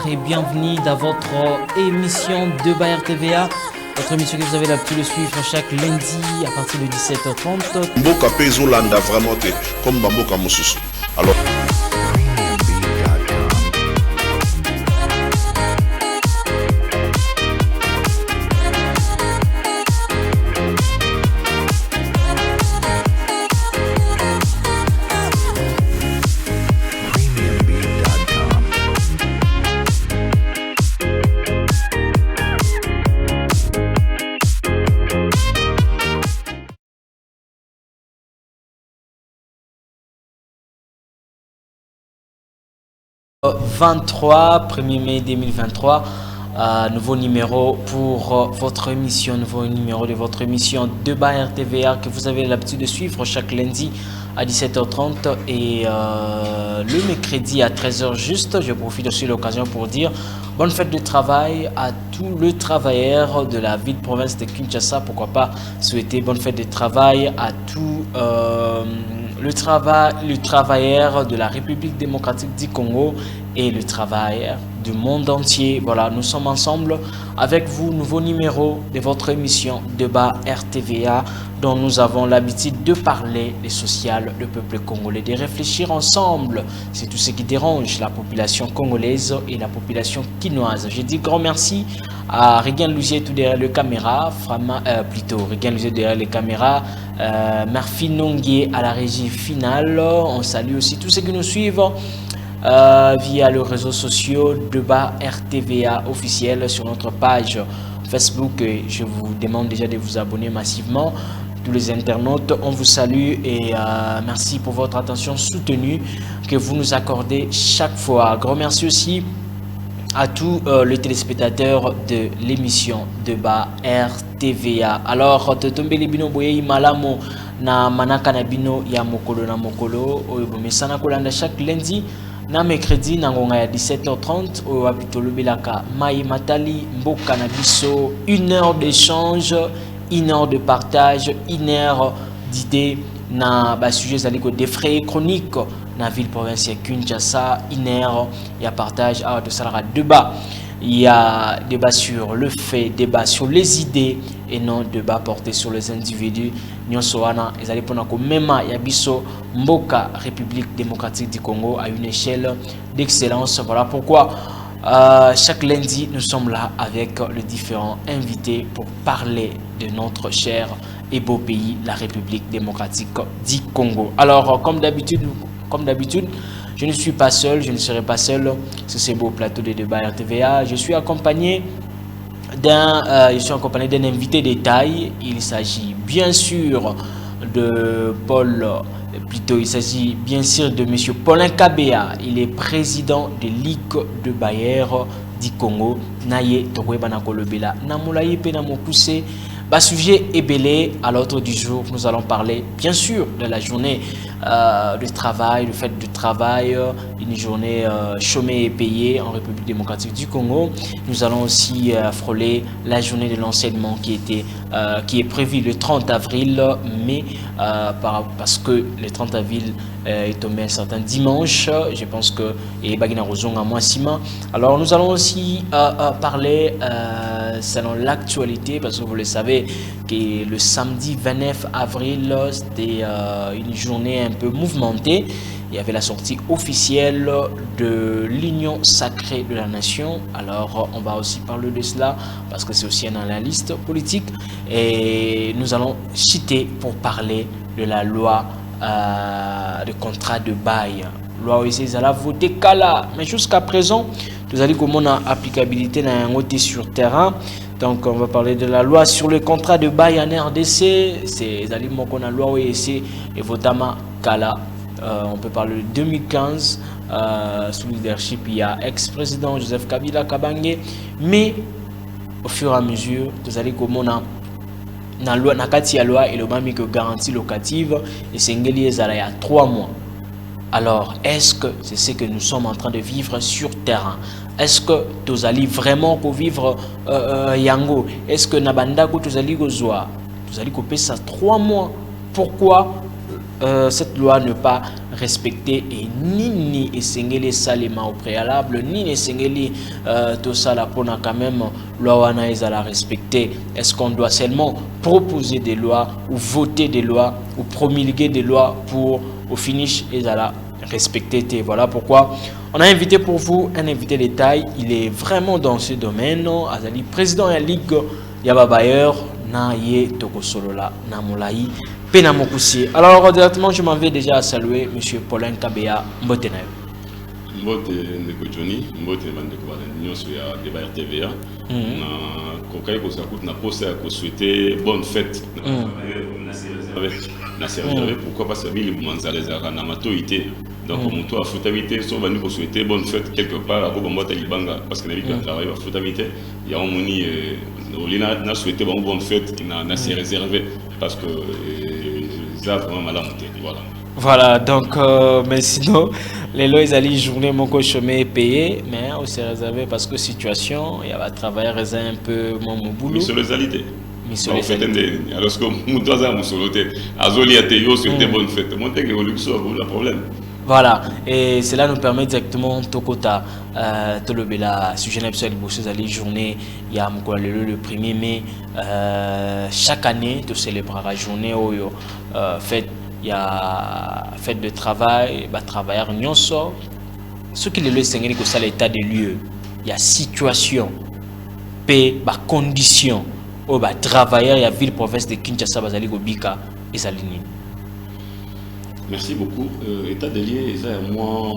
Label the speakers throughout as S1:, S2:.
S1: Et bienvenue dans votre émission de Bayer TVA. Votre émission que vous avez l'habitude de suivre chaque lundi à partir de 17h30.
S2: Mboka Pezo Landa vraiment comme Bamboka Mosusu. Alors
S1: « 23, 1er mai 2023, nouveau numéro pour votre émission, nouveau numéro de votre émission de Bayer TVA que vous avez l'habitude de suivre chaque lundi à 17h30 et le mercredi à 13h juste. Je profite aussi de l'occasion pour dire bonne fête de travail à tous les travailleurs de la ville-province de Kinshasa. Pourquoi pas souhaiter bonne fête de travail à tous le travailleur de la République démocratique du Congo et le travailleur du monde entier. Voilà, nous sommes ensemble avec vous, nouveau numéro de votre émission Débat RTVA dont nous avons l'habitude de parler des sociales du peuple congolais, de réfléchir ensemble. C'est tout ce qui dérange la population congolaise et la population quinoise. Je dis grand merci à Regan Lousier tout derrière le caméra, Regan Lousier derrière les caméras, Murphy Nongué à la régie finale. On salue aussi tous ceux qui nous suivent via les réseaux sociaux Débat RTVA officiel sur notre page Facebook. Je vous demande déjà de vous abonner massivement. Tous les internautes, on vous salue et merci pour votre attention soutenue que vous nous accordez chaque fois. Grand merci aussi à tous les téléspectateurs de l'émission Débat RTVA. Alors, tombé les bino boye malamo na manaka na bino ya mokolo na mokolo oyo bomesana kolanda chaque lundi na mercredi na ngonga ya 17h30 oyo wapitolo belaka mai matali mboka na biso, 1 heure d'échange, 1 heure de partage, 1 heure d'idées na ba sujet zaliko défrayé chronique na ville provinciale Kinshasa. 1 heure il y a partage à de salara débat. Il y a débat sur le fait, débat sur les idées et non débat porté sur les individus. Nyonsoana ezali pona ko mema ya biso mboka République démocratique du Congo à une échelle d'excellence. Voilà pourquoi chaque lundi nous sommes là avec les différents invités pour parler de notre cher et beau pays, la République démocratique du Congo. Alors comme d'habitude, je ne suis pas seul, je ne serai pas seul sur ce beau plateau de débat RTVA. Je suis accompagné d'un invité de taille. Il s'agit bien sûr de il s'agit bien sûr de monsieur Paulin Kabea. Il est président de Ligue de Bayer du Congo. Naye Tokweba Nakolobela Namulaye Penamokuse. Sujet est belé. À l'ordre du jour, nous allons parler bien sûr de la journée de travail, le fait de travail, une journée chômée et payée en République démocratique du Congo. Nous allons aussi frôler la journée de l'enseignement qui est prévue le 30 avril, mais parce que le 30 avril est tombé un certain dimanche, je pense que et Bagina Rozonga Moissima. Alors nous allons aussi parler selon l'actualité, parce que vous le savez que le samedi 29 avril c'était une journée un peu mouvementée. Il y avait la sortie officielle de l'Union sacrée de la nation. Alors on va aussi parler de cela parce que c'est aussi un analyste politique et nous allons citer pour parler de la loi de contrat de bail. Loi aussi ça a voté Kala, mais jusqu'à présent nous allons comment on applicabilité dans un côté sur terrain. Donc on va parler de la loi sur le contrat de bail en RDC. C'est Zalim qu'on a loi OEC et Votama Kala. On peut parler de 2015 sous le leadership il y a ex-président Joseph Kabila Kabange, mais au fur et à mesure vous allez comment na loi nakati ya loi et le mami que garantie locative et c'est ngeli ezala ya 3 mois. Alors est-ce que c'est ce que nous sommes en train de vivre sur terrain? Est-ce que vous allez vraiment pour vivre yango? Est-ce que nabanda ko vous allez gozoa vous allez couper ça 3 mois? Pourquoi cette loi ne pas respectée et ni esengeli salima au préalable ni esengeli tout ça là pour quand même loi wana ezala respecter. Est-ce qu'on doit seulement proposer des lois ou voter des lois ou promulguer des lois pour au finish ezala respecter? Voilà pourquoi on a invité pour vous un invité de taille. Il est vraiment dans ce domaine. Azali président de la Ligue Yaba Bayer na ye tokosolola na molai pena mokusi. Alors directement je m'en vais déjà à saluer monsieur Paulin Kabea Mbotenayo.
S3: Mbote ndeko Johnny, mbote bandeko ba nyonso ya débat RTVA. Na kokai ko sakut na poste ko souhaiter bonne fête. Na réservé pourquoi parce que bili manzale za na matoité. Donc mon a fruitabilité so va nous souhaiter bonne fête quelque part à Bobombote Libanga parce que na vie travail à fruitabilité il y a moni Olina n'a souhaité bonne fête n'a s'est réservé parce que ça vraiment mal monté
S1: voilà donc mais sinon les lois allaient journée mon cochemé payé mais on s'est réservé parce que situation il y a travailler un peu mon boulot
S3: mais sur les alités alors que mon doigt à mon soloté azoli a teo souhaiter bonne fête monter que luxo a problème.
S1: Voilà, et cela nous permet directement Tokota, Tolobela, sujet n'absolu, les journées, il y a le 1er mai, chaque année, tu célébreras la journée où fête, il y a fête de travail, travailleurs nyonso, ce qui est le Seigneur que ça l'état des lieux, il y a situation, paix, conditions, où travailleurs, il y a ville province de Kinshasa, Bazali Gobika et Salini.
S3: Merci beaucoup. État des lieux, moi,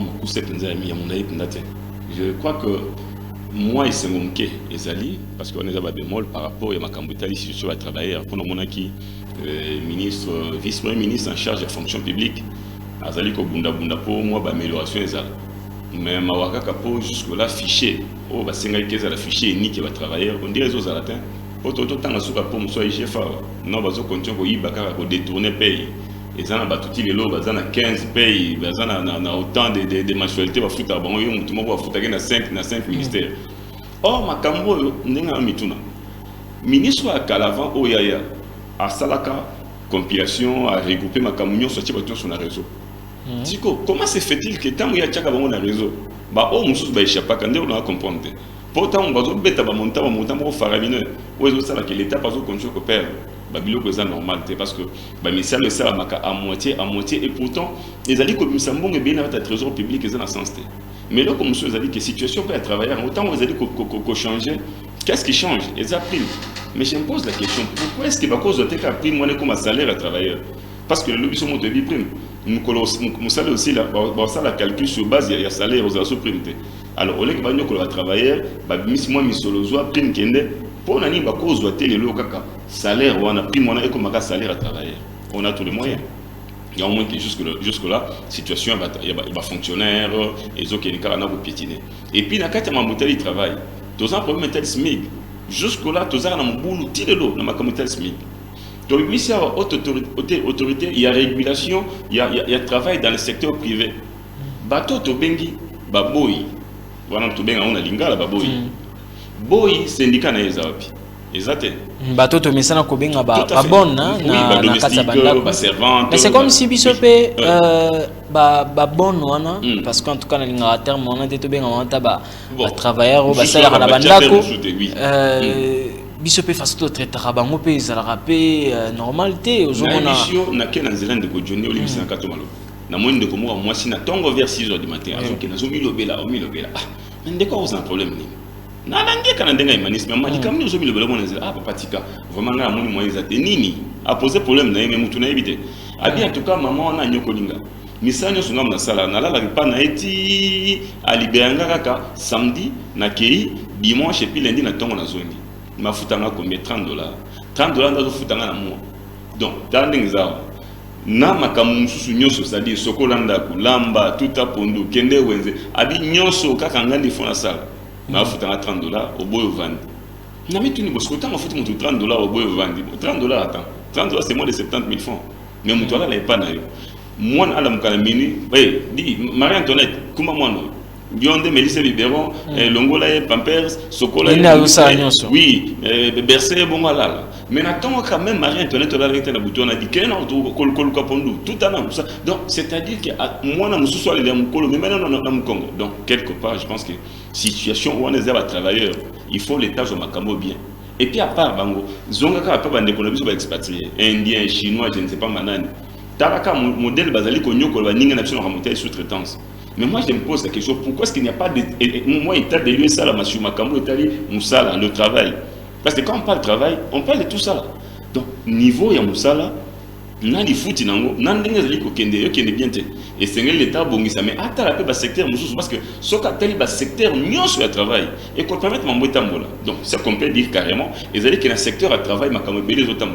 S3: je crois que moi, il s'est manqué, parce qu'on est à bémol par rapport à ma cambouterie, si je suis à travailler, pour mon acquis, ministre, vice-premier ministre en charge de la fonction publique, Azali Kobunda Bunda pour moi, amélioration mais ma waka kapo jusque-là, fichier, oh, c'est un fichier unique qui va travailler, on dirait aux Alatins, pour tout le temps, pour me soit chef, non, on continue à détourner pays. Et ça, il y a 15 pays, il y a autant de mensualités, il y a 5 ministères. Or, ma cambo, ministre à Calavan, Oyaya, à Salaka, compilation, à regrouper ma camion sur le réseau. Comment se fait-il que tant qu'il y a un réseau, on ne échappe pas, on va comprendre. Pourtant, on va monter faramineux, où est-ce que l'État va continuer à faire? C'est normal parce que mais ça le sert à moitié et pourtant les alliés comme ça bon et bien avec le trésor public ils ont la sens mais là comme monsieur a dit que situation peut travailler autant vous allez qu'on changer qu'est-ce qui change ils apprennent mais je me pose la question pourquoi est-ce que à cause de tes cas prime moi comme un salaire à travailler parce que le lobby sont monté vie prime nous salaire aussi là ça la calcul sur base il y a salaire aux assos prime alors au lieu que nous qu'on travailler moi misolo zo prime kende pour nani ba cause de télé le kaka salaire on a pris mon et comme un salaire à travailler on a tous les moyens il y a au moins que jusque là situation il va fonctionnaire et zo qui est carana pour piétiner et puis na kati ma bouteille travail tous un problème tel smig jusque là tous na mon boulot tirer l'eau na ma communauté smig donc il y a autorité il y a régulation il y a travail dans le secteur privé bateau to bengi baboyi voilà to benga on a lingala baboyi boy syndicat na ezapi ezate
S1: bato to mesana ko benga ba bonne na kata banda
S3: ba servante
S1: mais c'est comme si bisope ba bonne wana parce qu'en tout cas na linga terme on a to benga on ta ba travailleur ba salaire na banda ko bisope façon to traiter bango pe ezala rapé normalité
S3: ozomona na kena zelande ko Johnny olibisa kato malo na moinde ko mo moi si na tongo vers 6h du matin azoki na zomi lobela ndeko vous un problème ni nanange kana ndenga humanisme mali comme nous sommes le bon papa tika vraiment na moni moyens à nini a poser problème na yeme mutu na éviter a bien en tout cas maman na nyokolinga misanyo sunga na sala na la pas na eti a liberanga kaka samedi na kei dimanche et puis lundi na tongo na zongi mafutanga combien $30 ndazo futanga na mois donc tandinga na makamu mususu nyoso c'est-à-dire sokolanda kulamba tout a pondu kende wenze abi nyoso kaka ngandi fona sala ma futanga $30 au boy vendre na mitu ni bosko tanga futu mutu $30 au boy vendre $30 attends $30 c'est moins de 70 000 francs mais mutu ala pas na yo moi ala mukala mini di Marie Antoinette kuma mwana Bionde, Mélisse Biberon, Longola, Pampers, Sokola. Oui, Bercé, bon voilà. Mais n'attends quand même Marie Antoinette la réalité na bouton a dit que non tout à l'heure ça. Donc c'est-à-dire que moi na mususu aller le mukolo mais maintenant na mukongo. Donc quelque part je pense que situation où on est à travailleurs, il faut l'état au makambo bien. Et puis à part bango, zonga ka pa bande ko na biso ba expatrié, indien, chinois, je ne sais pas manani. Talaka modèle bazali ko nyoko ba ninga na biso na remonter sous-traitance. Mais moi, je me pose la question, pourquoi est-ce qu'il n'y a pas de... Moi, état de lieu, ça, la machine, Makambo, Italie, Moussala, le travail. Parce que quand on parle de travail, on parle de tout ça. Là. Donc, niveau, il y a Moussala, on a des foot, on a des gens qui sont bien. Et c'est l'État, mais attends, il y a secteur, parce que ce qu'il y a secteur, nous sur le travail. Et qu'on permette de m'embêter. Donc, c'est qu'on peut dire carrément, il y a un secteur à travail, les autres.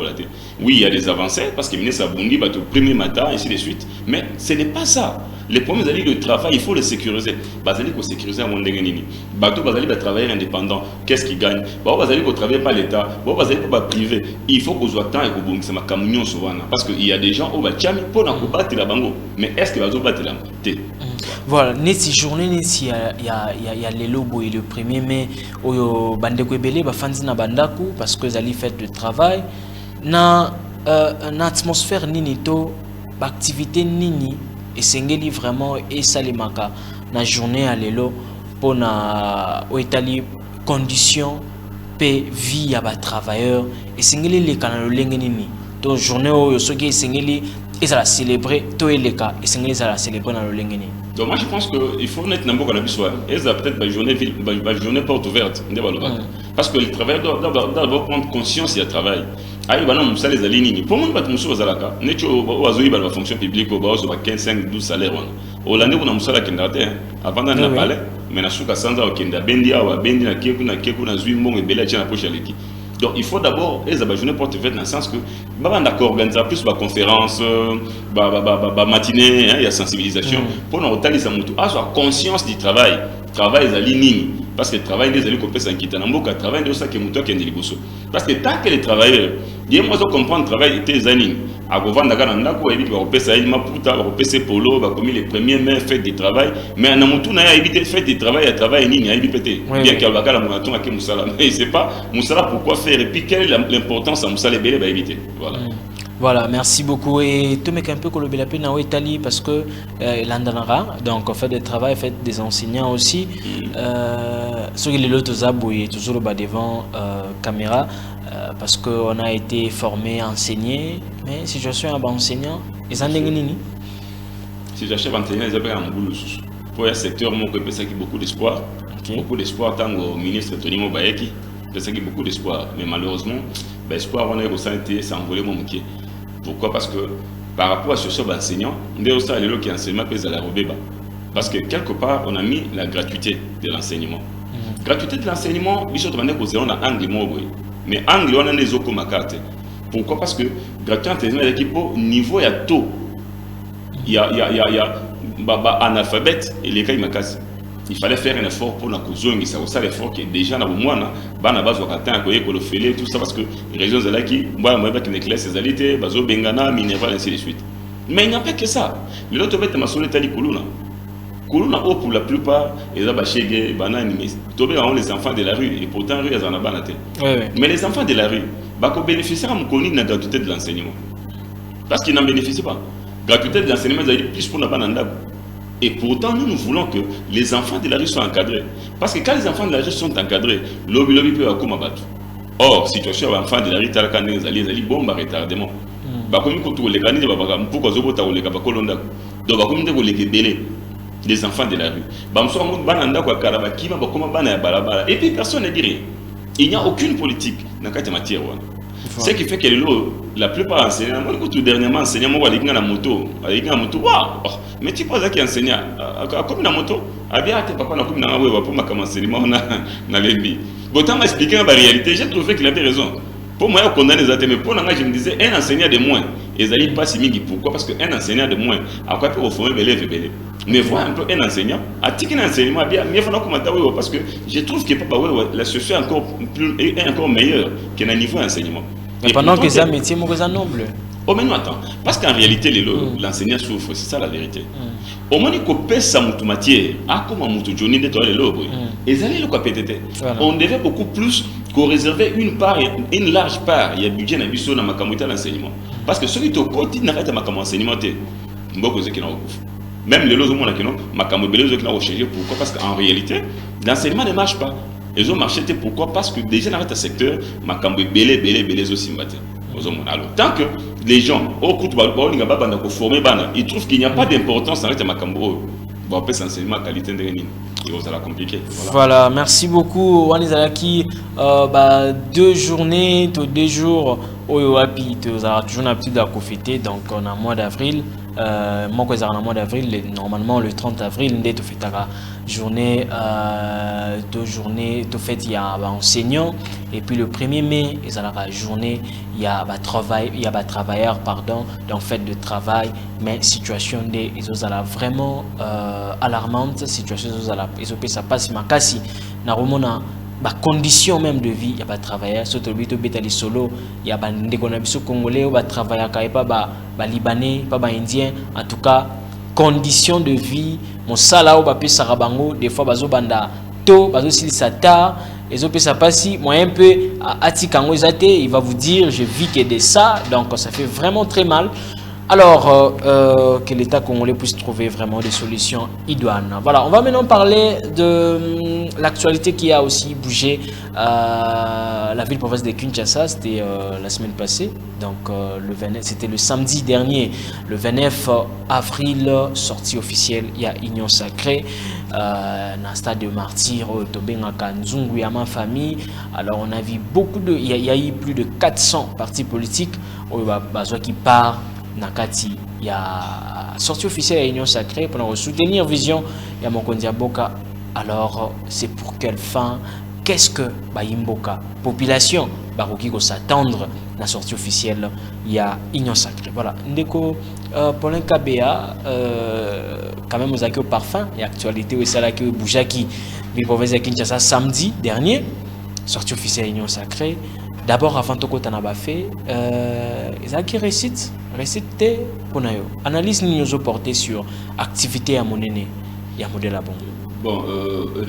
S3: Oui, il y a des avancées, parce que ministre Abundi va te premier matin, ainsi de suite. Mais ce n'est pas ça. Les premiers alliés de travail, il faut le sécuriser. Bazali ko sécuriser à mon dengenini. Bateau bazali ba travailler indépendant. Qu'est-ce qu'il gagne? Bazali ko travailler pas l'État. Bazali ko ba privé. Il faut qu'on soit temps et qu'on bongisa ma camion souvent parce que il y a des gens au ba chami pour na ko battre la bango. Mais est-ce que bazo battre la té?
S1: Voilà, neti journée neti il y a les lobos et le 1er mai oyo bandeko ebele ba fanzi na bandaku parce que zali fait de travail na atmosphère nini to ba activité nini et sengeli vraiment et salimaka na journée à l'élo pour na oitali conditions pe vie ya ba travailleurs et sengeli le kanalo lengenini to journée o soki sengeli et ça la célébrer to eleka et sengeli ça la célébrer na lengeni.
S3: Donc moi je pense que il faut mettre n'importe quoi biswa et ça peut-être ba journée porte ouverte parce que le travail doit d'abord prendre conscience du travail. Aïe, bah non, ça les aligne. Pour moi, nous sommes aux alaka. N'est-ce pas la fonction publique au bas, 15, 5, 12 salaires. Hollande, on a moussala kendate. Avant d'en parler, mais na souka sanda au kenda bendia ou bendi na keku na zui mbong et bela tient la poche à l'équipe. Donc il faut d'abord les journée porte ouverte dans le sens que bah d'accord organiser plus la conférence, matinée, il y a sensibilisation pour nous retarder ça mutu. Ah, soit conscience du travail, travail aligne. Parce que le travail des alliés qu'on s'inquiète en ambo, le travail de ça qui est mouton qui est délibosso. Parce que tant que les travailleurs, il y a moi je comprends le travail des années. À Govan Daga Nandako, il va repasser à Ilma Puta, va repasser Polo, va commis les premiers mai fête du travail. Mais en amont, on a évité fête du travail, à travail ni à éviter. Bien qu'il y a la mouton à Moussala. Mais il ne sait pas Moussala pourquoi faire et puis quelle est l'importance à Moussala Bélé va éviter. Voilà.
S1: Voilà, merci beaucoup. Et tu mets un peu que le Italie parce que l'Andanara, donc on fait des travail, fait des enseignants aussi. Ceux qui les autres zabouillent toujours devant caméra parce qu'on a été formé, enseigné. Mais si je suis un bon enseignant, ils en ont
S3: si j'achète enseignant, ils ont un boulot. Pour un secteur, moi, je pense qu'il y a beaucoup d'espoir. Beaucoup d'espoir, tant que ministre Tony Mobayeki, je pense qu'il y a beaucoup d'espoir. Mais malheureusement, l'espoir, on a ressenti, ça a envolé mon métier. Pourquoi? Parce que par rapport à ce soir d'enseignant, on a aussi les qui enseignent à la robéba. Parce que quelque part, on a mis la gratuité de l'enseignement. Gratuité de l'enseignement, il faut demander qu'on a anglais mais anglais, on a des autres carte. Pourquoi? Parce que gratuité d'enseignement, l'équipe niveau, il y a taux. Il y a analphabète et les cas, il fallait faire un effort pour la cause. C'est ça l'effort qui est déjà dans le mois. Bana base wakata ko yeko le fele tout ça parce que les régions là qui moi ba qui néclaire ces alités bazo bengana minéral ainsi de suite. Mais il n'y a pas que ça. Les autres bêtes ma solita di kuluna. Kuluna pour la plupart ils ont chégé banani tombé les enfants de la rue et pourtant rue ils en a banaté. Mais les enfants de la rue ba ko bénéficier am koni na gratuité de l'enseignement. Parce qu'ils n'en bénéficient pas. Gratuité de l'enseignement ça plus pour na bananda. Et pourtant, nous voulons que les enfants de la rue soient encadrés. Parce que quand les enfants de la rue sont encadrés, lobby peut avoir battre. Or, situation enfants de la rue, les alliés, bon, retardement. Les enfants de la rue. Et puis, personne ne dit rien. Il n'y a aucune politique dans cette matière. Ce qui fait que la plupart enseignants, moi, dernièrement, enseignants, moi, ils ont la moto. Mais tu penses qu'il enseigne comme une moto? Ah bien, papa, on a comme une moto pour ma enseignement, on a l'ennemi. Pourtant, m'a expliqué la réalité, j'ai trouvé qu'il avait raison. Pour moi, on condamne les athées, mais pour moi, je me disais, un enseignant de moins, ils n'allaient pas si mingi. Pourquoi? Parce qu'un enseignant de moins, à quoi peut former l'élève et belé. Mais voir un peu un enseignant, à tirer un enseignement, bien, mieux faut commenter, parce que je trouve que la situation est encore meilleure qu'un niveau d'enseignement.
S1: Mais pendant que ça métier, moi, ça noble.
S3: Oh, mais non, attends. Parce qu'en réalité, l'enseignant souffre, c'est ça la vérité. Au moins, il peut sa matière. Ah, comment moutou Johnny de toi, les lobes. Et ça, on devait beaucoup plus qu'on réservait une large part. Il y a budget dans le dans l'enseignement. Parce que celui qui côté n'arrête ma enseignement, même les lots au monde qui n'ont recherché. Pourquoi? Parce qu'en réalité, l'enseignement ne marche pas. Ils ont marché, pourquoi? Parce que déjà dans le secteur, ma cambo belé aussi matin. Alors, tant que les gens, ils trouvent qu'il n'y a pas d'importance dans le cambo, on peut s'enseigner qualité de renine. Ça va compliquer.
S1: Voilà, merci beaucoup. On est qui 2 journées, 2 jours. Toujours une petite à fêter, donc on a mois d'avril. Moi, quand on a mois d'avril, normalement le 30 avril, on fait la journée, 2 journées, tout fait il y a enseignants, et puis le 1er mai, il y a la journée, il y a travailleurs, pardon, donc fête de travail, mais situation des ils ont vraiment alarmante, situation ils ont ça passe ma casse, na romona ba condition même de vie, il y a pas travailleur surtout le solo, il y a des congolais ou ba travailleur pas libanais, pas indien, en tout cas condition de vie mon salaire ba pe sarabango des fois bazo banda to bazo silisa tard les autres ça passe moi un peu atikango ezate il va vous dire je vis que de ça, donc ça fait vraiment très mal. Alors, que l'État congolais puisse trouver vraiment des solutions idoines. Voilà, on va maintenant parler de l'actualité qui a aussi bougé. La ville province de Kinshasa, c'était la semaine passée. Donc, c'était le samedi dernier, le 29 avril, sortie officielle, il y a Union Sacrée. Dans le stade de martyrs, Tobenga Nzungu et ma famille. Alors, on a vu il y a eu plus de 400 partis politiques qui partent. Nakati, il y a sortie officielle à l'Union Sacrée pour soutenir vision il y a Mokonzi Mboka. Alors c'est pour quelle fin? Qu'est-ce que Mboka population baroki ko s'attendre la sortie officielle il y a Union Sacrée. Voilà, ndeko pour l'NKBA quand même aux acquis au parfum et actualité où ça là que Boujaki ville province de Kinshasa samedi dernier sortie officielle à l'Union Sacrée. D'abord, avant tout, on a fait, ils ont qui récite pour nous. Analyse nous a porté sur activité à mon aîné et à modèle à bon.
S3: Bon,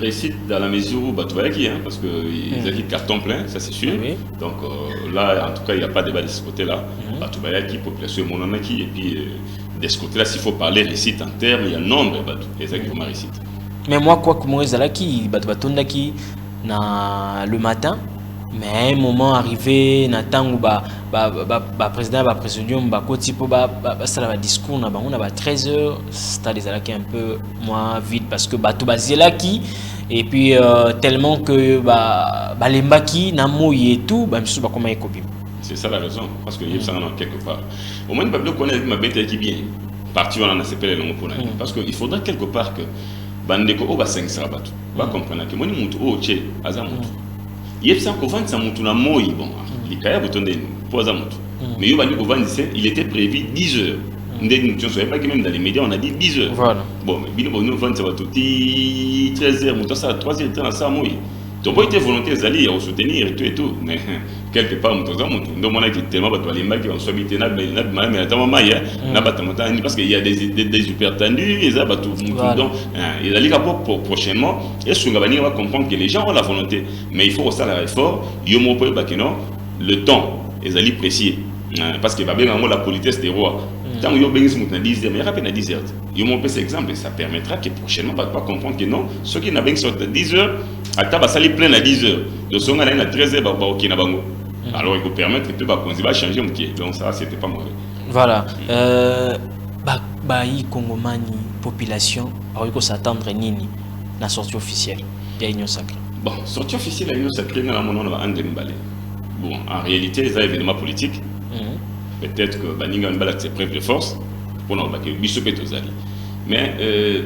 S3: récite dans la mesure où tu vas qui, parce que ils ont qui carton plein, ça c'est sûr. Oui. Donc là, en tout cas, il n'y a pas de débat de ce côté-là. Tu vas qui population mon qui et puis de ce côté-là, s'il faut parler récite en termes, il y a nombre de ils ont qui vont récite.
S1: Mais moi, quoi que moi, ils ont qui le matin. Mais à un moment arrivé, Nathan ou président ba présidium ba côté pour ça la discours na bango na ba 13h, c'est des là qui un peu moins vite parce que tout basé là qui et puis tellement que les mbaki na moyi et tout monsieur ba comment écopie.
S3: C'est ça la raison parce que il y a ça quelque part. Au moins pas connaître ma bête qui bien. Parti on en a s'appelé le pour parce que il faudra quelque part que bandeko o ba 500 batu. Va comprendre que moi ni mutu o che azamutu. Il y a qu'on vend ça moutou na moi bon les kaya botonde pour ça moutou mais il était prévu 10 heures nous sommes pas que même dans les médias on a dit 10 heures
S1: voilà
S3: bon mais bien nous vend ça va tout 13 heures moutou ça 3 heures dans ça moi donc pas été volonté d'aller à soutenir et tout mais quelque part moutou ça moutou donc on a été tellement pas les mecs qui ont habité là mais attends maya na batamata parce qu'il y a des super tendus et ça va tout donc il a liga pour prochainement et Sungabani va comprendre que les gens ont la volonté mais il faut aussi la réforme yomo po bakeno le temps ils allaient précis parce que va bien la politesse des rois tant que vous avez 10 heures mais rapidement 10 heures yomo po cet exemple ça permettra que prochainement va comprendre que non ceux qui n'avaient que 10 heures à table ça les plein à 10 heures de son à 13 heures ba okina bango alors il faut permettre que tout va changer mon pied donc ça c'était pas mauvais.
S1: Voilà yi Congomani population alors il s'attendre nini la sortie officielle de l'Union Sacrée.
S3: Bon, sortie officielle de l'Union Sacrée dans mon nom va Andembalé. Bon, en réalité les événements politiques peut-être que baninga mbala c'est preuve de force pour nous que bisopé tozali. Mais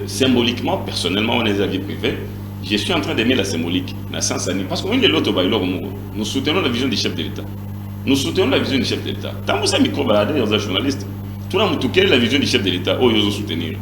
S3: symboliquement personnellement on est avis privés. Je suis en train d'aimer la symbolique, la sens parce que nous soutenons la vision du chef de l'État. Nous soutenons la vision du chef de l'État. Tant que vous avez micro-baladé dans un journaliste, tout le monde, quelle est la vision du chef de l'État? Oh, ils ont soutenir.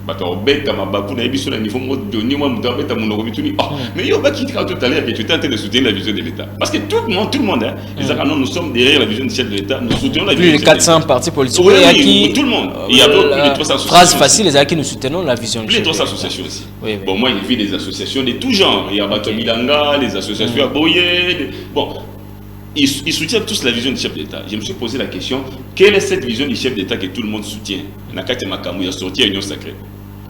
S3: bato beta mabaku na biso na niveau mode Johnny moi muto beta monoko bituni mais yo ba qui tout à l'heure que tu étais en train de soutenir la vision de l'État parce que tout le monde hein ils disent non nous sommes derrière la vision du chef de l'État nous soutenons la vision
S1: plus de 400 partis politiques
S3: oui, tout le monde il y a plus de 300 associations
S1: phrase facile les qui nous soutenons la vision
S3: plus de 300 associations aussi bon moi j'ai vu des associations de tout genre il y a bato Bilanga les associations à Boye bon ils soutiennent tous la vision du chef d'État. Je me suis posé la question, quelle est cette vision du chef d'État que tout le monde soutient? Nakati Makamu, il a sorti à l'Union sacrée.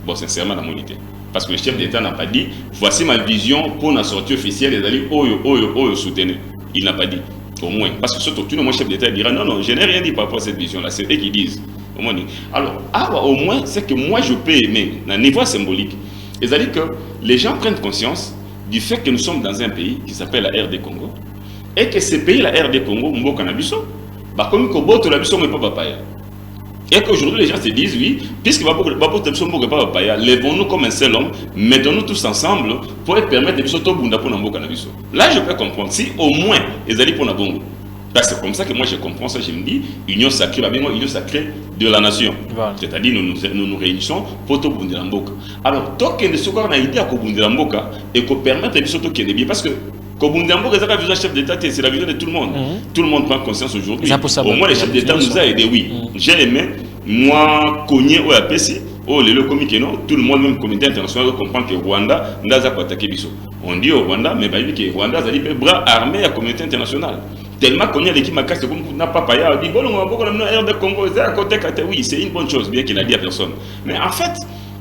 S3: Bon, sincèrement, dans mon idée. Parce que le chef d'État n'a pas dit, voici ma vision pour la sortie officielle des alliés, Oyo, soutenez. Il n'a pas dit, au moins. Parce que surtout, tout le monde chef d'État dira, non, je n'ai rien dit par rapport à cette vision-là. C'est eux qui disent. Au moins, alors, au moins, c'est que moi, je peux aimer, à un niveau symbolique. C'est-à-dire que les gens prennent conscience du fait que nous sommes dans un pays qui s'appelle la RD Congo. Et que ce pays, la RD Congo, Mboka Nabiso, comme Koboto Nabiso, mais pas Papaya. Et qu'aujourd'hui, les gens se disent, oui, puisque Baboto Nabiso, Mboka pas Papaya, lèvons-nous comme un seul homme, mettons-nous tous ensemble pour permettre de Biso Bunda pour Mboka Nabiso. Là, je peux comprendre. Si au moins, ils allaient pour Nabongo. C'est comme ça que moi, je comprends ça. Je me dis, union sacrée, union sacrée de la nation. Voilà. C'est-à-dire, nous réunissons pour tout Bunda Mboka. Alors, tant que nous sommes en idée à Bunda Mboka et qu'on permette de Biso Toki bien, parce que Kobundambo, c'est la vision chef d'État, c'est la vision de tout le monde. Tout le monde prend conscience aujourd'hui. Au moins, le chef d'État nous a aidés, oui. J'ai aimé, moi, cogner au APC, le comité, non, tout le monde, même le comité international, comprend que Rwanda n'a pas attaqué Bisso. On dit au Rwanda, mais il dit que Rwanda a dit bras armés à la communauté internationale. Tellement qu'on a l'équipe Makasse, comme n'a pas payé, il dit bon, on va beaucoup de Congo, c'est à côté, oui, c'est une bonne chose, bien qu'il a dit à personne. Mais en fait,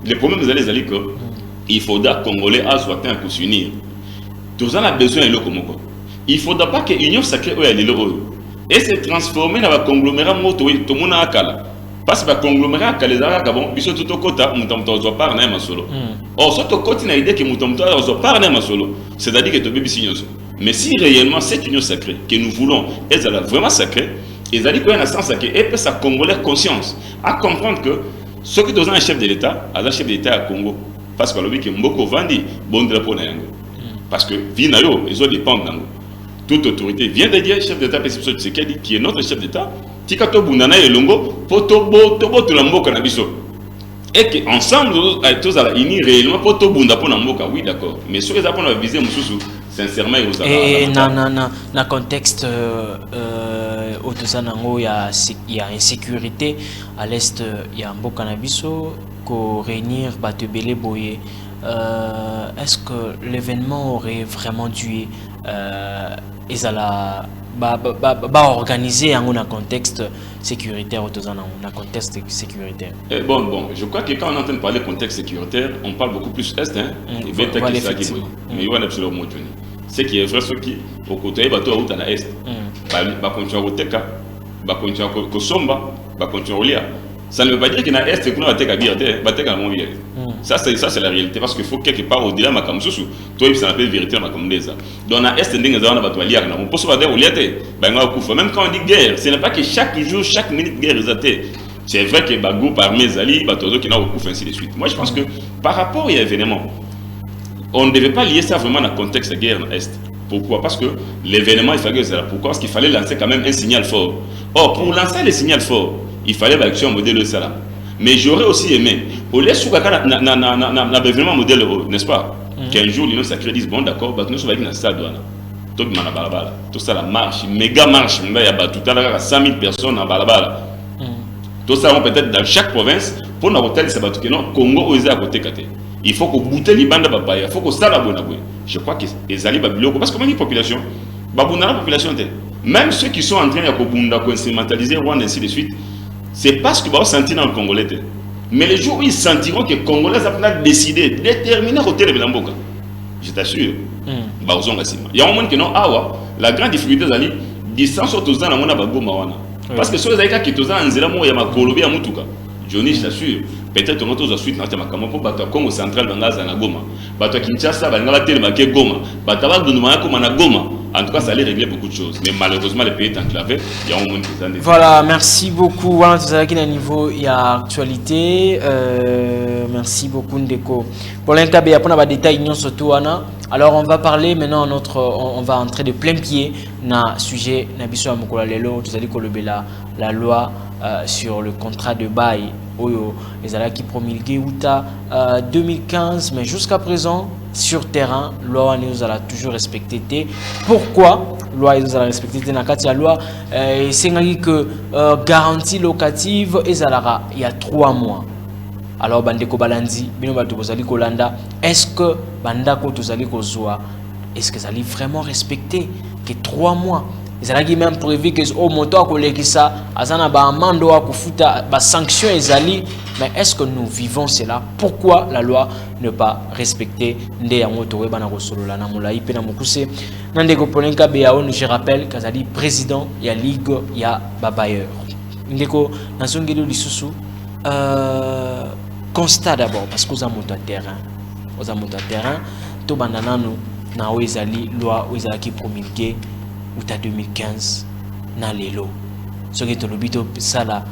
S3: le problème, vous allez dire qu'il faudra que les Congolais soient un coup s'unir. Nous avons besoin de l'eau. Il ne faudra pas que l'Union sacrée et se transformer dans un conglomérat moto tout le monde a kala. Parce que le conglomérat a les arabes qui sont tout au côté, nous sommes pas en solo. Or, ce côté n'a idée que nous sommes pas en solo. C'est-à-dire que tu peux signer. Mais si réellement cette union sacrée que nous voulons est vraiment sacrée, ils ont dit qu'il y a un sens sacré et que ça congolais conscience à comprendre que ce qui est un chef de l'État, un chef de l'État à Congo, parce que le Mboko Vandi, bon drapeau na yango. Parce que Vinayo, ils ont dépendent d'ango. Toute autorité vient de dire chef d'État qui est notre chef d'État, Tikato Bundana et Longo, Potobo, Tobo, Mboka Nabiso. Et qu'ensemble, tous à la unis réellement, Poto Bunda pour Mboka, oui d'accord. Mais sur les apports, on va viser Moussou, sincèrement, ils ont.
S1: Et dans le contexte, il y a insécurité. À l'est, il y a Mboka Nabiso, qu'on réunir Batebele Boye. Est-ce que l'événement aurait vraiment dû organiser en un contexte sécuritaire dans un contexte sécuritaire?
S3: Bon, je crois que quand on entend parler de contexte sécuritaire, on parle beaucoup plus est, hein. Mais il y a absolument ce qui est vrai, ce qui au côté de la est, continuer au Teka, continuer au Somba, continuer au Lia. Ça ne veut pas dire qu'il y a un est et qu'on va te ça c'est la réalité parce qu'il faut quelque part au-delà de ma camusou. Toi, ça s'appelle vérité ma camudeza. Dans la est, on peut se faire des même quand on dit guerre, ce n'est pas que chaque jour, chaque minute guerre est. C'est vrai que Bagou par mes alliés, Batozo qui n'a pas ainsi de suite. Moi, je pense que par rapport à l'événement, on ne devait pas lier ça vraiment dans le contexte de guerre dans l'est. Pourquoi? Parce que l'événement, il fallait ça. Pourquoi? Parce qu'il fallait lancer quand même un signal fort. Or, pour lancer le signal fort, il fallait l'action modèle de ça. Mais j'aurais aussi aimé, au lieu de vraiment modèle, n'est-ce pas? Qu'un jour, l'Union sacrée dise, bon d'accord, nous sommes dans le stade. Tout ça, la marche, méga marche, il y a tout à l'heure 100 000 personnes en balabala. Tout ça, peut-être dans chaque province, pour nous hôtel, c'est que non, Congo, aux à côté. Il faut qu'on goûte les bandes de papaya, il faut qu'on s'en abonne. Je crois que les alliés babiloko, parce que comment une population, la population, même ceux qui sont en train de instrumentaliser Rwanda, ainsi de suite, c'est parce qu'ils vont sentir dans le Congolais. Mais les jours où ils sentiront que les Congolais ont décidé, déterminé au télé de l'Amboka, je t'assure, il y a un moment que non, la grande difficulté, c'est la distance aux gens dans le Goma. Parce que sur les gens qui sont en Zélam, il y a ma Colombie à Moutuka. Johnny, je t'assure, peut-être qu'on a tous suite dans le Makamoko, pour Congo central dans la Goma. Bato Kinshasa, Bangala Telemaké Goma. Batava Dunumana comme à Goma. En tout cas, ça allait régler beaucoup de choses. Mais malheureusement, le pays est enclavé. Il y a un monde qui est.
S1: Voilà, merci beaucoup. Voilà, tout ça qui est à niveau, il y a actualité. Merci beaucoup, Ndeko. Pour l'instant, il y a pas de détails, surtout. Alors, on va parler maintenant, on va entrer de plein pied dans le sujet Nabiso Amokola Lelo. Tout ça dit que la loi sur le contrat de bail oyo ezala qui promulgué outa 2015 mais jusqu'à présent sur terrain loi nous a toujours respecté. Pourquoi loi nous a respecté na kati ya loi c'est que garantie locative ezalaka il y a 3 mois. Alors bandeko balandi bino bato bozali kolanda, est-ce que bandako tozali kozwa, est-ce que ça allait vraiment respecter que 3 mois? Ils ont même prévu que au moto à collègue ça azana ba amando à kufuta ba sanction ezali, mais est-ce que nous vivons cela? Pourquoi la loi ne pas respecter nde ya moto we bana kosolola na mulai pe na mukuse ndeko Polenka Beao? Je rappelle kazali président ya ligue ya babayeur ndeko nazongeli lisusu constat d'abord parce que aux moto à terrain to bandana nous na ezali loi ezali qui promulguée ou 2015 na lelo soki tolobito ça la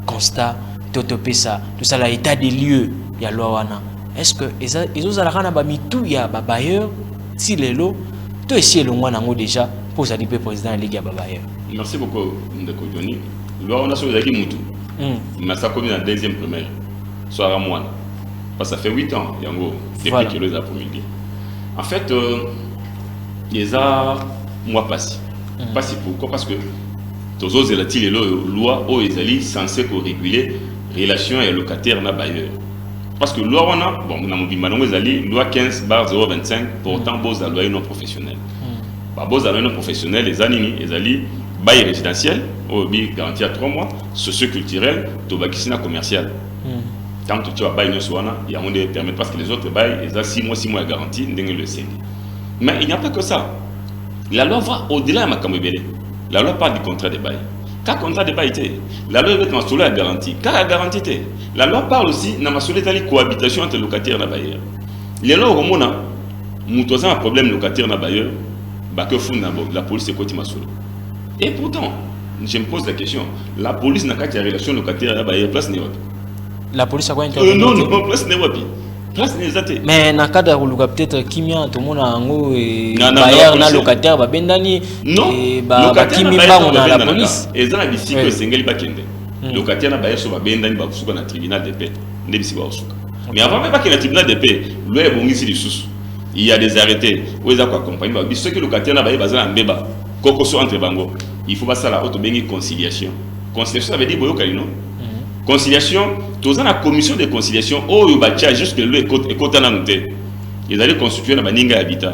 S1: constat totope ça tout ça la état des lieux ya loi wana, est-ce que ezozalaka na ba mitu ya babayeur si lelo to esi elongwa nango déjà pour ça lipe président ligue ya babayeur?
S3: Merci beaucoup ndeko Johnny. Loi wana so ezaki mutu mais ça comme la deuxième première soit à moi parce que ça fait 8 ans yango depuis que les a promulgué. En fait les a mois passé. Parce pourquoi? Parce que tous autres les lois où ils allaient censés réguler relations et locataires na bailleurs. Parce que loi on a bon on a dit maintenant ils allaient loi 15/025 portant beaux loyer non professionnel. Bah beaux loyer non professionnel les années ils allaient bail résidentiel au bi garantie à 3 mois, socio-culturel, tobakisina commercial. Tant que tu as bail non soana, il y a un de permettre parce que les autres bail ils ont 6 mois garantie ndenge le CND. Mais il n'y a pas que ça. La loi va au-delà de ma camébélé. La loi parle du contrat de bail. Quand le contrat de bail était, la loi est ma garantie. Car la garantie était. La loi parle aussi de la cohabitation entre locataires et bailleurs. Les lois au monde, nous avons un problème locataire et bailleur, la police est côté masolo. Et pourtant, je me pose la question, la police n'a qu'à une relation locataire et bailleur, place n'est pas.
S1: La police a quoi intervenir?
S3: Non, place n'est pas.
S1: Mais dans le cadre où peut-être Kimia, tout le monde a un bailleur, un locataire, bendani,
S3: locataire na la police. Et ça, il dit que c'est un bakende. Locataire na bailleur sur bendani, bah sur un tribunal de paix, n'ebisi ba osuka. Mais avant même pas qu'il y ait un tribunal de paix, loi est bon ici du sous. Il y a des arrêtés où ils accompagnent. Bah ceux qui locataire na bailleur bazana mbeba, kokoso entre bango. Il faut pas ça la auto bengi conciliation. Conciliation ça veut dire boyo kalino. Conciliation, tous en la commission de conciliation, oh, il y a juste que le côté ils allaient constituer la baninga habitat,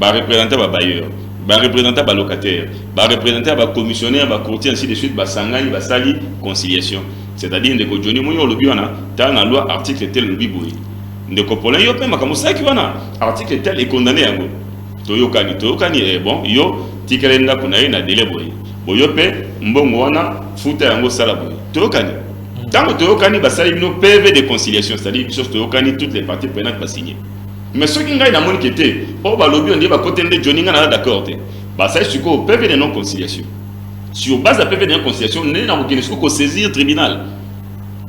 S3: représenter les bailleurs, représenter les locataires, représenter les commissionnaires, les courtiers, ainsi de suite, sangani, sali, conciliation. C'est-à-dire que Johnny Moyo le biona, dans la loi article tel le biboui. De Copola, yo pe makamusa qui wana, article tel est condamné à go. Toyokani, bon, yo, tikelenda kunaye na délai boy. Boyope, mbongo wana, futa yango sala boy. Toyokani. Tant que Toyokani va signer nos PV de conciliation, c'est-à-dire que Toyokani, toutes les parties prenantes vont signer. Mais ceux qui ont une amont qui était, oh, bah, lobby, on dit, bah, côté de Johnny, on a d'accord. Bah, ça, c'est quoi, PV de non-conciliation. Sur base de PV de non-conciliation, on est dans le saisir le tribunal.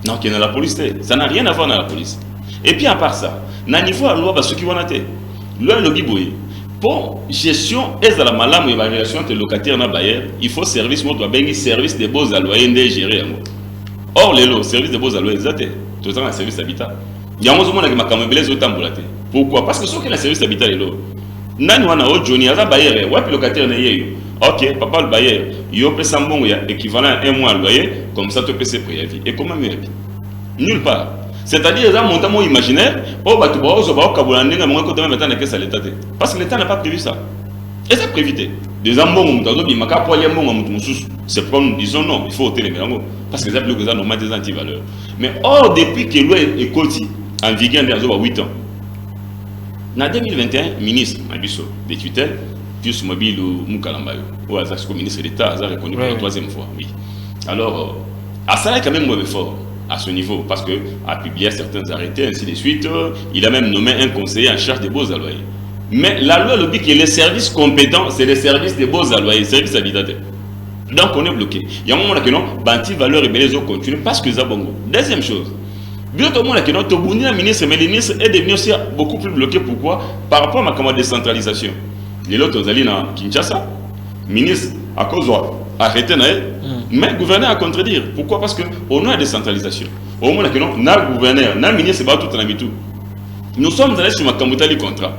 S3: Non, qui est dans la police, ça n'a rien à voir dans la police. Et puis, à part ça, dans le niveau de la loi, bah, ceux qui vont en être, le lobby, pour gestion, est dans la malame et la relation entre locataires et bailleurs, il faut service, moi, service de beaux loyers gérés. Or, les lots, service de beaux alloués, exact. Tout le temps, un service habitat. Il y a un moment où il y a un pourquoi? Parce que ceux qui ont un service habitat, les lots. Nani wana o Johnny, il y a un bailleur, ouais, puis locataire n'est pas. Ok, papa le bailleur, il y a un bon équivalent à 1 mois de loyer, comme ça, tu peux se préavis. Et comment mieux? Nulle part. C'est-à-dire, il y a un montant imaginaire, oh, bah, tu vas au Kaboulane, à mon côté, maintenant, l'État. Parce que l'État n'a pas prévu ça. Et ça prévité. Des ambons, c'est comme nous disons non, il faut ôter les mélanges. Parce que les appels ont des antivaleurs. Mais or, depuis que loi est en vigueur dans 8 ans, en 2021, ministre Mabiso des tutelles, plus mobile ou Moukalambayo, ou à ce ministre d'État, a reconnu pour la 3e fois. Oui. Alors, à ça, il est quand même mauvais fort à ce niveau, parce qu'il a publié certains arrêtés, ainsi de suite. Il a même nommé un conseiller en charge des beaux alloyés. Mais la loi le dit que les services compétents, c'est les services des beaux alloyés, les services habitateurs. Donc on est bloqué. Il y a un moment où non, banti valeur et les autres continuent parce que ça bongo. Deuxième chose, bien au moment où non, Tobouni le ministre, mais le ministre est devenu aussi beaucoup plus bloqué. Pourquoi? Par rapport à ma commande de décentralisation. Les autres, ils allaient dans Kinshasa, ministre à cause de arrêter mais le gouverneur a contredire. Pourquoi? Parce que au nom de la décentralisation, au moment où on a le gouverneur, on a ministre, c'est pas tout en tout. Nous sommes allés sur ma camboutali contrat.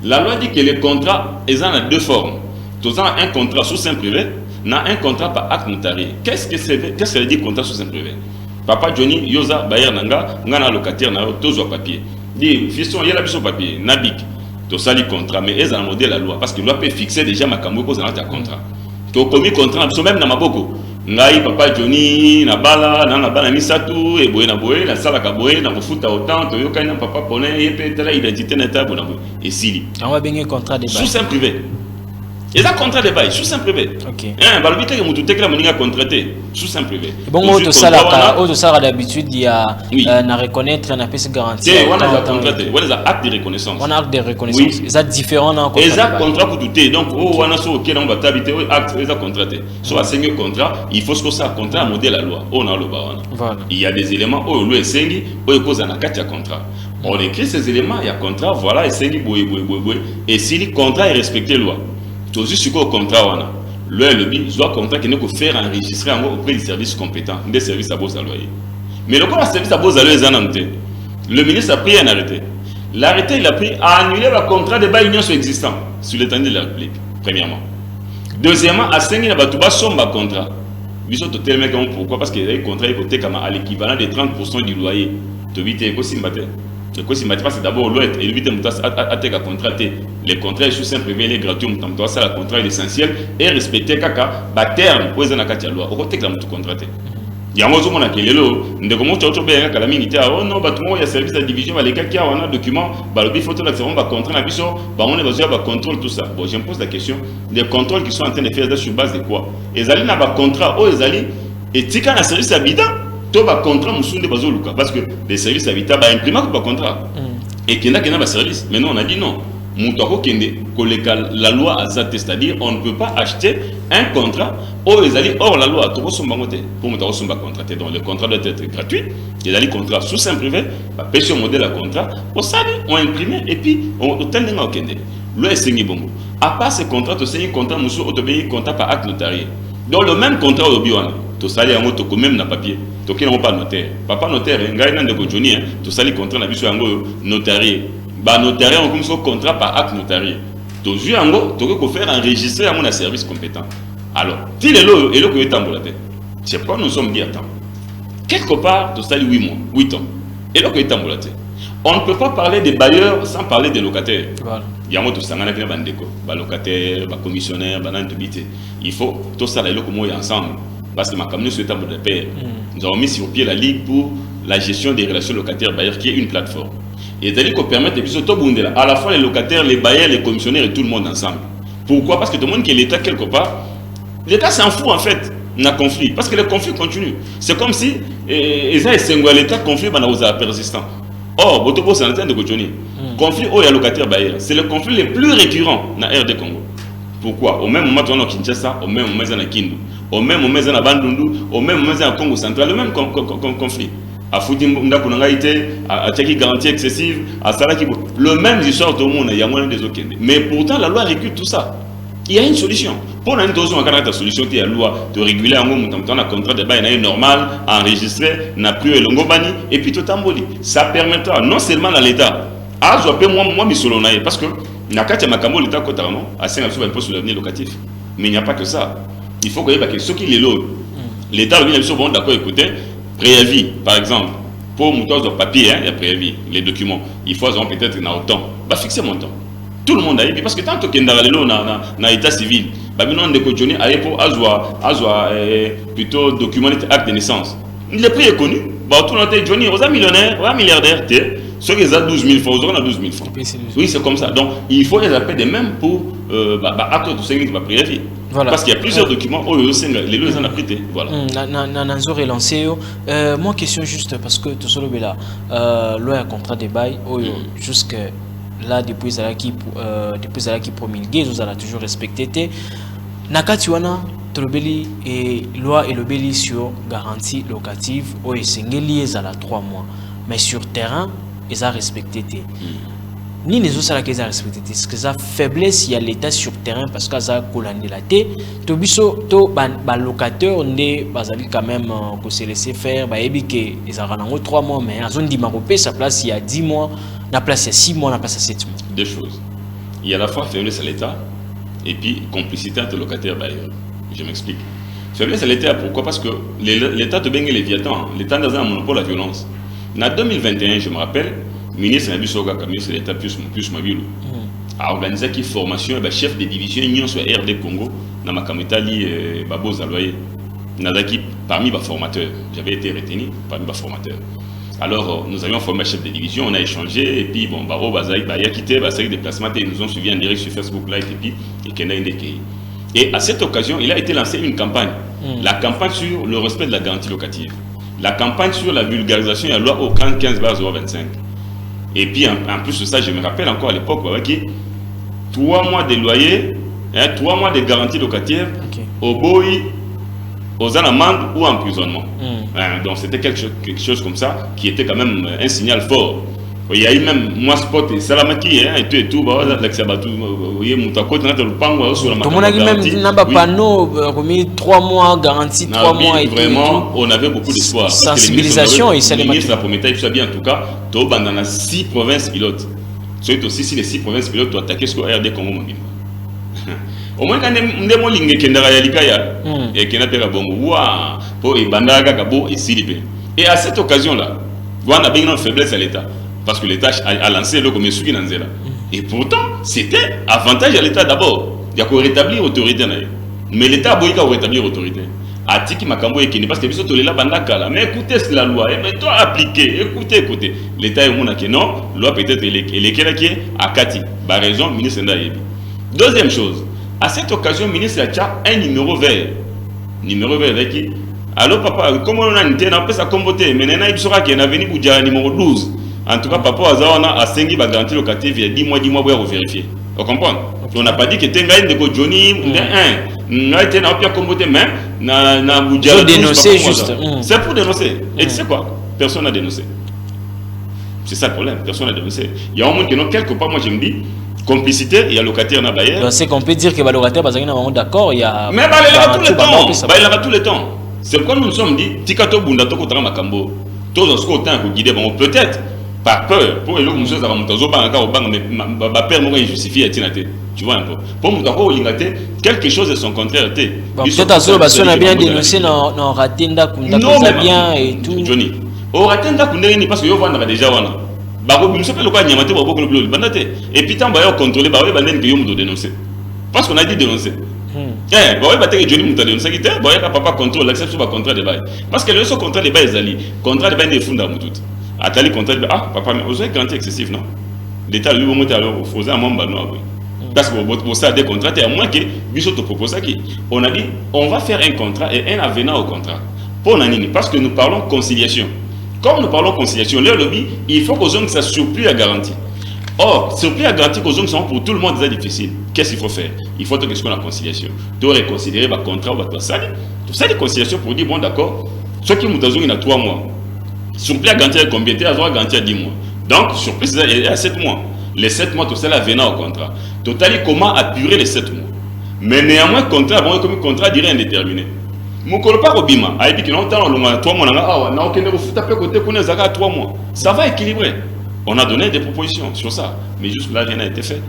S3: La loi dit que les contrats, ils ont deux formes. Nous avons un contrat sous sein privé, un contrat par acte notarié. Qu'est-ce que ça veut dire contrat sous sein privé? Papa Johnny, Yosa, Bayer Nanga, Ngana locataire, tous au papier. Dit, fiston, il y a la mission papier, Nabik, tout ça, les contrats, mais ils ont modé la loi, parce que la loi peut fixer déjà ma cambo dans un contrat. Tu as commis contrat, même dans ma boko. Ngai, Papa Johnny, Nabala, Nabala Misatu, et Boé Naboé, la salle à Boé, Nabofuta autant, Toyoka, Papa Poné, et peut-être l'identité neta, et Sili.
S1: On va bien un contrat de bail.
S3: Sous sein privé. Et ça contrat de bail, sous sein privé.
S1: Ok.
S3: Balbité que vous avez la contraté, sous sein privé.
S1: Bon, au ça d'habitude, il y a à reconnaître, on a fait garantie.
S3: On a contraté, on a acte de reconnaissance.
S1: On a acte de reconnaissance. C'est différent dans
S3: le contrat. Et ça contrat pour tout est. Donc, on a sur lequel on va t'habiter, acte, on a contraté. Soit un contrat, il faut que ça contrat modèle la loi. On a le baron. Il y a des éléments où le sengi, où il cause un acte contrat. On écrit ces éléments, il y a contrat, voilà, et sengi, et si le contrat est respecté la loi. Tout juste sur le contrat, le but doit contrat qui n'est que faire enregistrer auprès des services compétents, des services à beaux alloyés. Mais le service à beaux alloyés, le ministre a pris un arrêté. L'arrêté, il a pris à annuler le contrat de bail existant sur l'étendue de la République, premièrement. Deuxièmement, à 5 000 batouba somba contrat. Pourquoi? Parce qu'il y a des contrats à l'équivalent de 30% du loyer. Tu vis tes écosystèmes. C'est d'abord l'ouest et lui à contracter. Les contrats sous sein privé, les gratuits, ça le contrat est essentiel et respecter kaka terme pour les anakatia loi. Au côté que la mutu contracté. Il y a un moment qui est là, de comment tu as bien la minute. Oh non, il y a service de division, les gars qui ont un document, le photo là, on va contrôler la vision, on est besoin de contrôler tout ça. Bon, je me pose la question, les contrôles qui sont en train de faire sur base de quoi? Les alliés n'ont pas contrat, ils alliés et si quand un service habitant. Tu as un contrat parce que les services habitats ont imprimé un contrat. Et qu'il y a un service. Mais non, on a dit non. La loi a ça, c'est-à-dire on ne peut pas acheter un contrat hors la loi. Pour contracter. Donc le contrat doit être gratuit. Il y a des contrats sous sein privé, pêcher au modèle à contrat. Au salaire, on imprime et puis on t'a dit non. Le SNI bon. À part ce contrat, tu as un contrat, tu contrat par acte notarié. Donc le même contrat au Bioana. Tu sali en moto même na papier. Tu n'as pas notaire. Papa notaire, ngai nan de Johnny, tu sali contrat na biso yango notarié. Ba notarié on comme ça contrat par acte notarié. Tu joues yango, tu peux faire enregistrer à mon service compétent. Alors, si le lot et le que tambolate. C'est pas nous sommes dit attends. Quelque part, tu sali 8 mois, 8 ans. Et le que tambolate. On ne peut pas parler des bailleurs sans parler des locataires. Voilà. Il y a tout ça, on a fait des locataires, des commissionnaires, des il faut tout ça là ensemble. Parce que ma commune sur table de paix, nous avons mis sur pied la Ligue pour la gestion des relations locataires-bailleurs, qui est une plateforme. Et c'est-à-dire qu'on permet à la fois les locataires, les bailleurs, les commissionnaires et tout le monde ensemble. Pourquoi? Parce que tout le monde qui est l'État quelque part, l'État s'en fout en fait d'un conflit. Parce que le conflit continue. C'est comme si l'État conflit persistant. Or, Botobo c'est en train de continuer. Conflit il y a locataire-bailleurs. C'est le conflit le plus récurrent dans RD Congo. Pourquoi? Au même moment, on a Kinshasa, au même moment, on a Kindu. Au même moment, on a Bandundu, au même moment, on a Congo central, le même conflit. À Foutimunda Kunangaïté, à Tchaki garantie excessive, à Salaki, le même histoire tout le monde, il y a moins des autres. Mais pourtant, la loi régule tout ça. Il y a une solution. Pour une solution qui est la loi de réguler un contrat de bail normal, enregistré, n'a plus le ngobani, et puis tout tamboli. Ça permettra non seulement à l'État, à jouer moi, parce que Nakati Makambo, l'État Kotaramo, a 5 impôts sur l'avenir locatif. Mais il n'y a pas que ça. Il faut que ceux qui les lotent, l'État revient bon d'accord, écoutez, préavis, par exemple, pour monter de papier, il y a préavis, les documents, il faut peut-être dans autant, fixer mon temps. Tout le monde a dit, parce que tant que tu dans l'état civil, on a continué à avoir plutôt document acte de naissance. Le prix est connu, tout le monde est Johnny, on a millionnaire, on a milliardaire, ceux qui ont 12 000 francs, on a 12 000 francs. Oui, c'est comme ça. Donc, il faut les appeler de même pour acte de sécurité de préavis. Voilà. Parce qu'il y a plusieurs documents, les lois sont prêtés. Voilà.
S1: Moi, question juste, parce que tout ce là, loi contrat de bail, jusque là, depuis qui promulgué, vous allez toujours respecté. Nakatiwana, Tolobeli et loi et le Beli sur garantie locative, ou est lié à la 3 mois. Mais sur terrain, ils ont respecté. ni les autres qui ont respecté est-ce que ça faiblesse il y a l'état sur terrain parce que ça colande la tête to biso to ba locataire ne bazali quand même que se laisser faire ba ebi que ils ont 3 mois mais en zone d'Imaropé sa place il y a 10 mois la place il y a 6 mois la place il y a 7 mois.
S3: Deux choses, il y a à la fois faiblesse à l'état et puis complicité entre locataires bailleurs. Je m'explique. Faiblesse à l'état pourquoi? Parce que l'état te baigne les Léviathan, l'état dans un monopole à violence. En 2021 je me rappelle ministre Nabisoga comme ministre de l'État plus mobile a organisé une formation et chef de division union sur RD Congo dans ma camitali Babo Zaloye Nadaki parmi les formateurs. J'avais été retenu parmi les formateurs. Alors nous avions formé un chef de division, on a échangé et puis bon Baro Bazaï il a quitté la série de déplacements et ils nous ont suivi en direct sur Facebook Live et puis et à cette occasion il a été lancé une campagne, la campagne sur le respect de la garantie locative, la campagne sur la vulgarisation de la loi au 15/025. Et puis en plus de ça, je me rappelle encore à l'époque, 3 mois de loyer, 3 mois de garantie locative, au boy, aux amendes ou emprisonnement. Donc c'était quelque chose comme ça qui était quand même un signal fort. Il y a eu même moi spot et Salamaki et tout l'accès à tout voyez Moutako dans le pango sur la
S1: tout le monde a même n'a pas panneau remis 3 mois garantie 3 mois et
S3: vraiment on avait beaucoup d'espoir
S1: sensibilisation et ça les
S3: ministre la promettait soit bien en tout cas to bandana 6 provinces pilotes c'est aussi si les 6 provinces pilotes doivent attaquer ce que RD Congo mobile au moins quand ndemo linge kendara ya likaya et kenatera bongo wa pour et bandaka kabo et silipe et à cette occasion là on a bien une faiblesse à l'état parce que l'État a lancé le commerce qui n'en et pourtant c'était avantage à l'État d'abord il y a qu'à rétablir l'autorité mais l'État a beau rétablir l'autorité a dit qu'il m'a camboyé parce que biso tolela bandaka là mais écoutez la loi et mais toi appliquer écoutez l'État est mon que non loi peut-être elle est qui à Kati par raison ministre Ndayebi. Deuxième chose à cette occasion ministre a un numéro vert avec qui alors papa comment on a une telle après ça comboté mais nena il sera qui est venu Boudja numéro 12. En tout cas, papa a 5 ans garantie locative, il y a 10 mois pour vérifier. Vous comprenez? On n'a pas dit que tu as un Johnny, on a été un peu comboté, mais na Boudja.
S1: Pour dénoncer juste.
S3: C'est pour dénoncer. Et tu sais quoi? Personne n'a dénoncé. C'est ça le problème, personne n'a dénoncé. Il y a un monde qui n'a quelque part, moi je me dis, complicité, il y a locataire dans Bayer.
S1: C'est qu'on peut dire que le locataire, parce qu'il y a un d'accord, il y a.
S3: Mais il aura tout le temps. Il aura tout le temps. C'est pourquoi nous nous sommes dit, Tikato Bundato Kotara Makambo, tous en ce temps que guider, peut-être. Par peur, pour les gens qui ont justifié, tu vois un peu. Pour nous, quelque chose de son contraire.
S1: Peut-être à ce on a bien dénoncé dans Ratenda Kunda bien et tout.
S3: Johnny, au Ratenda Kunda, parce que vous avez déjà et puis tant que contrôler, vous dénoncer. Parce qu'on a dit dénoncer. Johnny dénoncé, papa contrôle, l'accepte sur le contrat de bail. Parce que le contrat de bail est allé. Contrat de bail est fondé à tout. Atali contrat papa mais vous avez garantie excessive non l'état lui monter alors faisait un membre non parce que vous ça des contrats et à moins que biso te propose ça qui on a dit on va faire un contrat et un avenant au contrat pour nani parce que nous parlons conciliation comme nous parlons conciliation le lobby il faut que ça surplus à garantie or surplus à garantie que sont pour tout le monde déjà difficile qu'est-ce qu'il faut faire il faut que ce qu'on a conciliation de réconsidérer le contrat ou tout ça des conciliation pour dire bon d'accord ceux qui nous ont 3 mois surplus à garantie combien de temps à garantie à 10 mois. Donc, surplus à 7 mois. Les 7 mois, tout ça, là, venant au contrat. Total, comment apurer les 7 mois. Mais néanmoins, contrat, bon, comme contrat dirait indéterminé. Mon pas au bima. A dit que non, 3 mois, on a aucun côté qu'on est à 3 mois. Ça va équilibrer. On a donné des propositions sur ça. Mais jusque là, rien n'a été fait.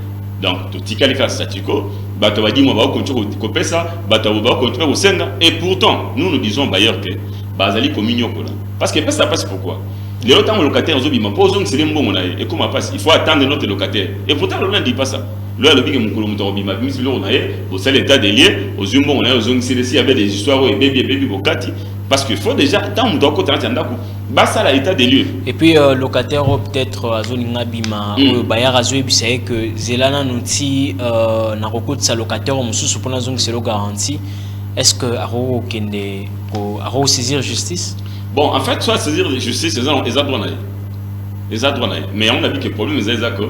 S3: Donc, tout tika lika statico, bato va dire, moi, va continuer au coper ça, bato va continuer au senga. Et pourtant, nous disons d'ailleurs que, bazali communion, parce que ça passe pourquoi les autres locataires ont dit posons c'est bon et comment passe il faut attendre notre locataire et pourtant le ne dit pas ça le lobby que mon colombo bima mis le on a au seul état des liens aux humains on a aux zones c'est avec des histoires et baby bokati parce qu'il faut déjà tant on doit côté ndako basa la état des lieux
S1: et puis locataire peut-être à zone ngabima ou bayar azoe bisaye que zelana noti na recoute sa locataire mususu pour la zone c'est le garantie est-ce que aro kende aro saisir justice.
S3: Bon, en fait, soit saisir la justice, les droits. Mais on a vu que le problème, c'est que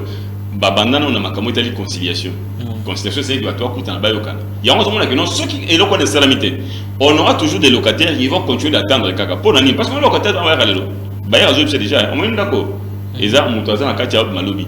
S3: Babandana, on a ma conciliation. Conciliation, c'est que tu as coûté un bail au Canada. Il y a un moment que non, ceux qui est là, c'est la salamité. On aura toujours des locataires qui vont continuer d'attendre le caca. Pour l'année, parce que les locataires vont aller là. Bayer, c'est déjà, on est d'accord. Ils ont monté dans la carte de Malobi.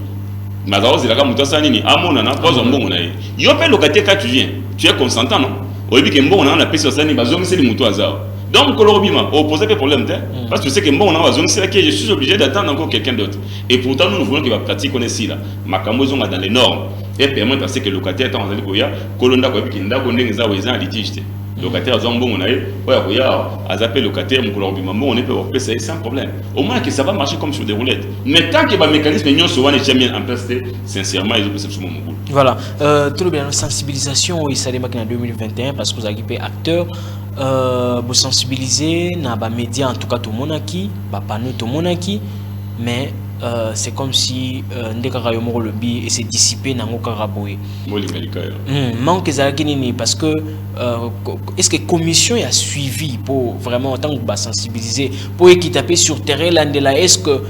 S3: Mazao zilaka mutasa nini amonana pozo mbongo na ye. Yo pe locataire quand tu viens, tu es consentant non? Oyebi ke mbongo na pesa sani bazongi seli mutu azao. Donc kolorobima opposé que problème te parce que tu sais que mbongo na bazongi seli que je suis obligé d'attendre encore quelqu'un d'autre. Et pourtant nous voulons qu'il va pratiquer on est ici là. Makambo zonga dans les normes et permettre à ce que le locataire tant en koya kolonda ko yebi kinda ko ndenge za weza litige te. Locataire azon mbongo na ye oya koya azape locataire mukolorobima mbongo ne peut opérer sans problème. Au moins que ça va marcher comme sur des roulettes. Mais tant que ba mécanisme nyon so wana jamais en place sincèrement ils ont perception mon boulot.
S1: Voilà, tout le bien sensibilisation il s'est démarqué en 2021 parce que vous avez été acteur vous sensibiliser na ba médias en tout cas tout le monde qui ba panneau tout le monde qui mais c'est comme si ndeka yomo le bi et c'est dissipé na ngokara boye manque ezalaki nini parce que est-ce que commission a suivi pour vraiment autant que ba sensibiliser pour équitaper sur terrain là est-ce que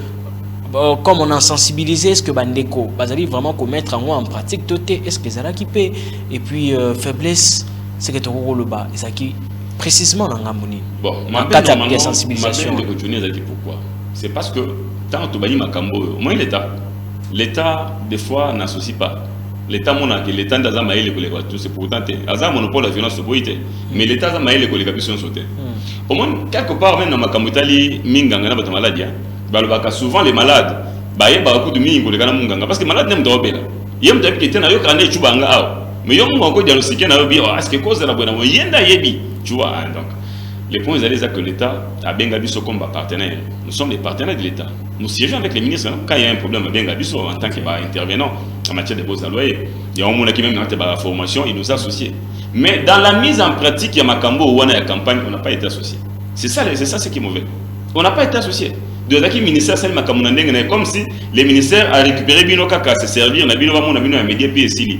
S1: comme on a sensibilisé, est-ce que Bandeko va vraiment commettre en pratique tout est-ce que ça qui paie et puis faiblesse c'est que tu roules le bas et ça qui précisément dans Gamoni.
S3: Bon, ma sensibilisation. Pourquoi? C'est parce que tant que tu bani makambo, moi l'État des fois n'associe pas. L'État mon que l'État dans un maïl les tout c'est pourtant un monopole de la violence boité mais l'État dans maïl les capitulations sauté. Au moins quelque part même dans makambo tali minganga na maladie. Souvent les malades, beaucoup de mingo les gars parce que malade n'aime pas bien. Il y a des qui étaient na yo quand tu banga mais yo mo ko diagnostiquer na yo bi est-ce que cause la bonne yenda yebi tu vois donc les points ils allaient que l'État a benga biso comme partenaire. Nous sommes les partenaires de l'État. Nous siégeons avec les ministres quand il y a un problème benga biso en tant qu'intervenant en matière de beaux alloyés. Il y a un monde qui même dans la formation il nous a associés. Mais dans la mise en pratique il y a makambo ou la campagne on n'a pas été associés. C'est ça ce qui est mauvais. On n'a pas été associés. De la ministère comme si les ministères a récupéré bino kaka se servir na bino na bino média PSI.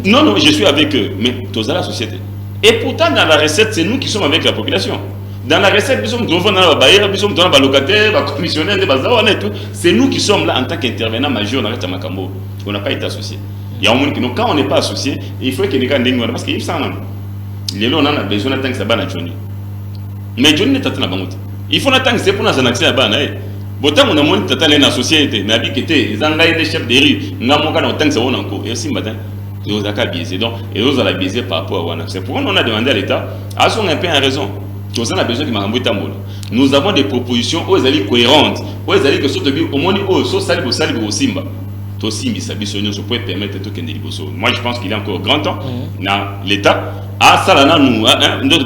S3: Non, je suis avec eux, mais tous à la société. Et pourtant dans la recette c'est nous qui sommes avec la population. Dans la recette nous sommes devant la bailleur, nous sommes dans la locataire, la commissionnaire de bazar et tout. C'est nous qui sommes là en tant qu'intervenant majeur dans la Makambo. On n'a pas été associés. Il y a un monde qui nous quand on n'est pas associé, il faut que les gars n'engagent parce qu'il s'en les on a besoin d'attendre que ça va Johnny. Mais Johnny n'est pas dans la banque. Il faut attendre que c'est pour nous en accès à Bana. Botam on a moins de temps dans la société, nabi qui était, ils engaient des chefs de rue, n'amoka dans tant que ça on encore. Et aussi matin, ils ont qu'à biaiser. Donc, ils ont la biaiser par rapport à Wana. C'est pourquoi on a demandé à l'État, à son un peu en raison. Tous on a besoin de m'envoyer tambour. Nous avons des propositions où elles allaient cohérentes, où elles allaient que ce soit au moins au so sali au simba. Tout simbi sabi sonyo se peut permettre tout qu'un déliboso. Moi je pense qu'il est encore grand temps. Na l'État a ça là nous notre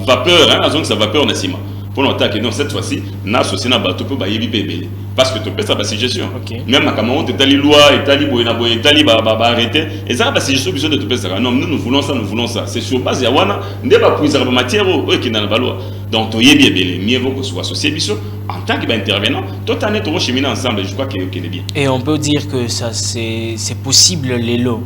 S3: vapeur hein, donc ça vapeur na sima. Pour longtemps que non cette fois-ci na associé na bateau pour bailler bébé parce que tu peux ça passer gestion même à Cameroun tu tali loi et tali boyna boy tali ba arrêter et ça passer gestion besoin de tout ça non nous voulons ça c'est sur base ya wana ne pas puiser la matière qui dans la loi donc tu y bébé mieux vaut que soit associé biso en tant qu'intervenant tout en étant cheminer ensemble je crois qu'il est bien
S1: et on peut dire que ça c'est possible les lots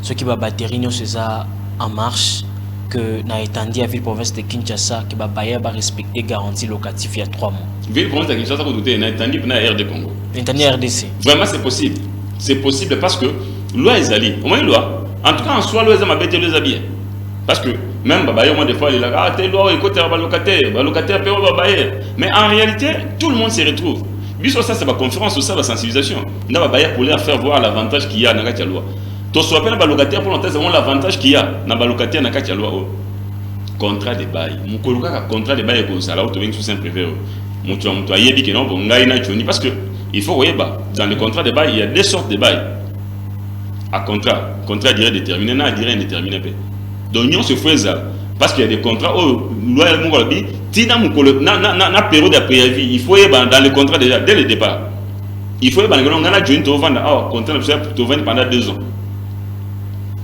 S1: ce qui va batterie nous c'est ça en marche que na étendu à ville province de Kinshasa qui va bailler va respecter garantie locative il y a 3 mois.
S3: Ville province de Kinshasa côté na étendu na RD Congo.
S1: Étendu RDC.
S3: Vraiment c'est possible. C'est possible parce que loi est allée. Au moins loi. En tout cas en soi loi est ma bête les habiller. Parce que même bailler au moins des fois il a telle loi écoute locataire peut va bailler. Mais en réalité tout le monde se retrouve. Biso ça c'est ma conférence ça la sensibilisation. Na va bailler pour leur faire voir l'avantage qu'il y a dans la loi. Tu te rappelles le locataire pour l'entendre c'est l'avantage qu'il y a dans le locataire dans la loi. Contrat de bail. Mon contrat de bail est comme ça. Là, tu viens sous un privé. Mon tu as dit que non, parce que il faut voir dans le contrat de bail, il y a deux sortes de bail. À contrat durée déterminée, non, durée indéterminée. Donc, nous se faisons ça. Parce qu'il y a des contrats, loi, na période de préavis, il faut dans le contrat déjà, dès le départ. Il faut dans le contrat pendant 2 ans.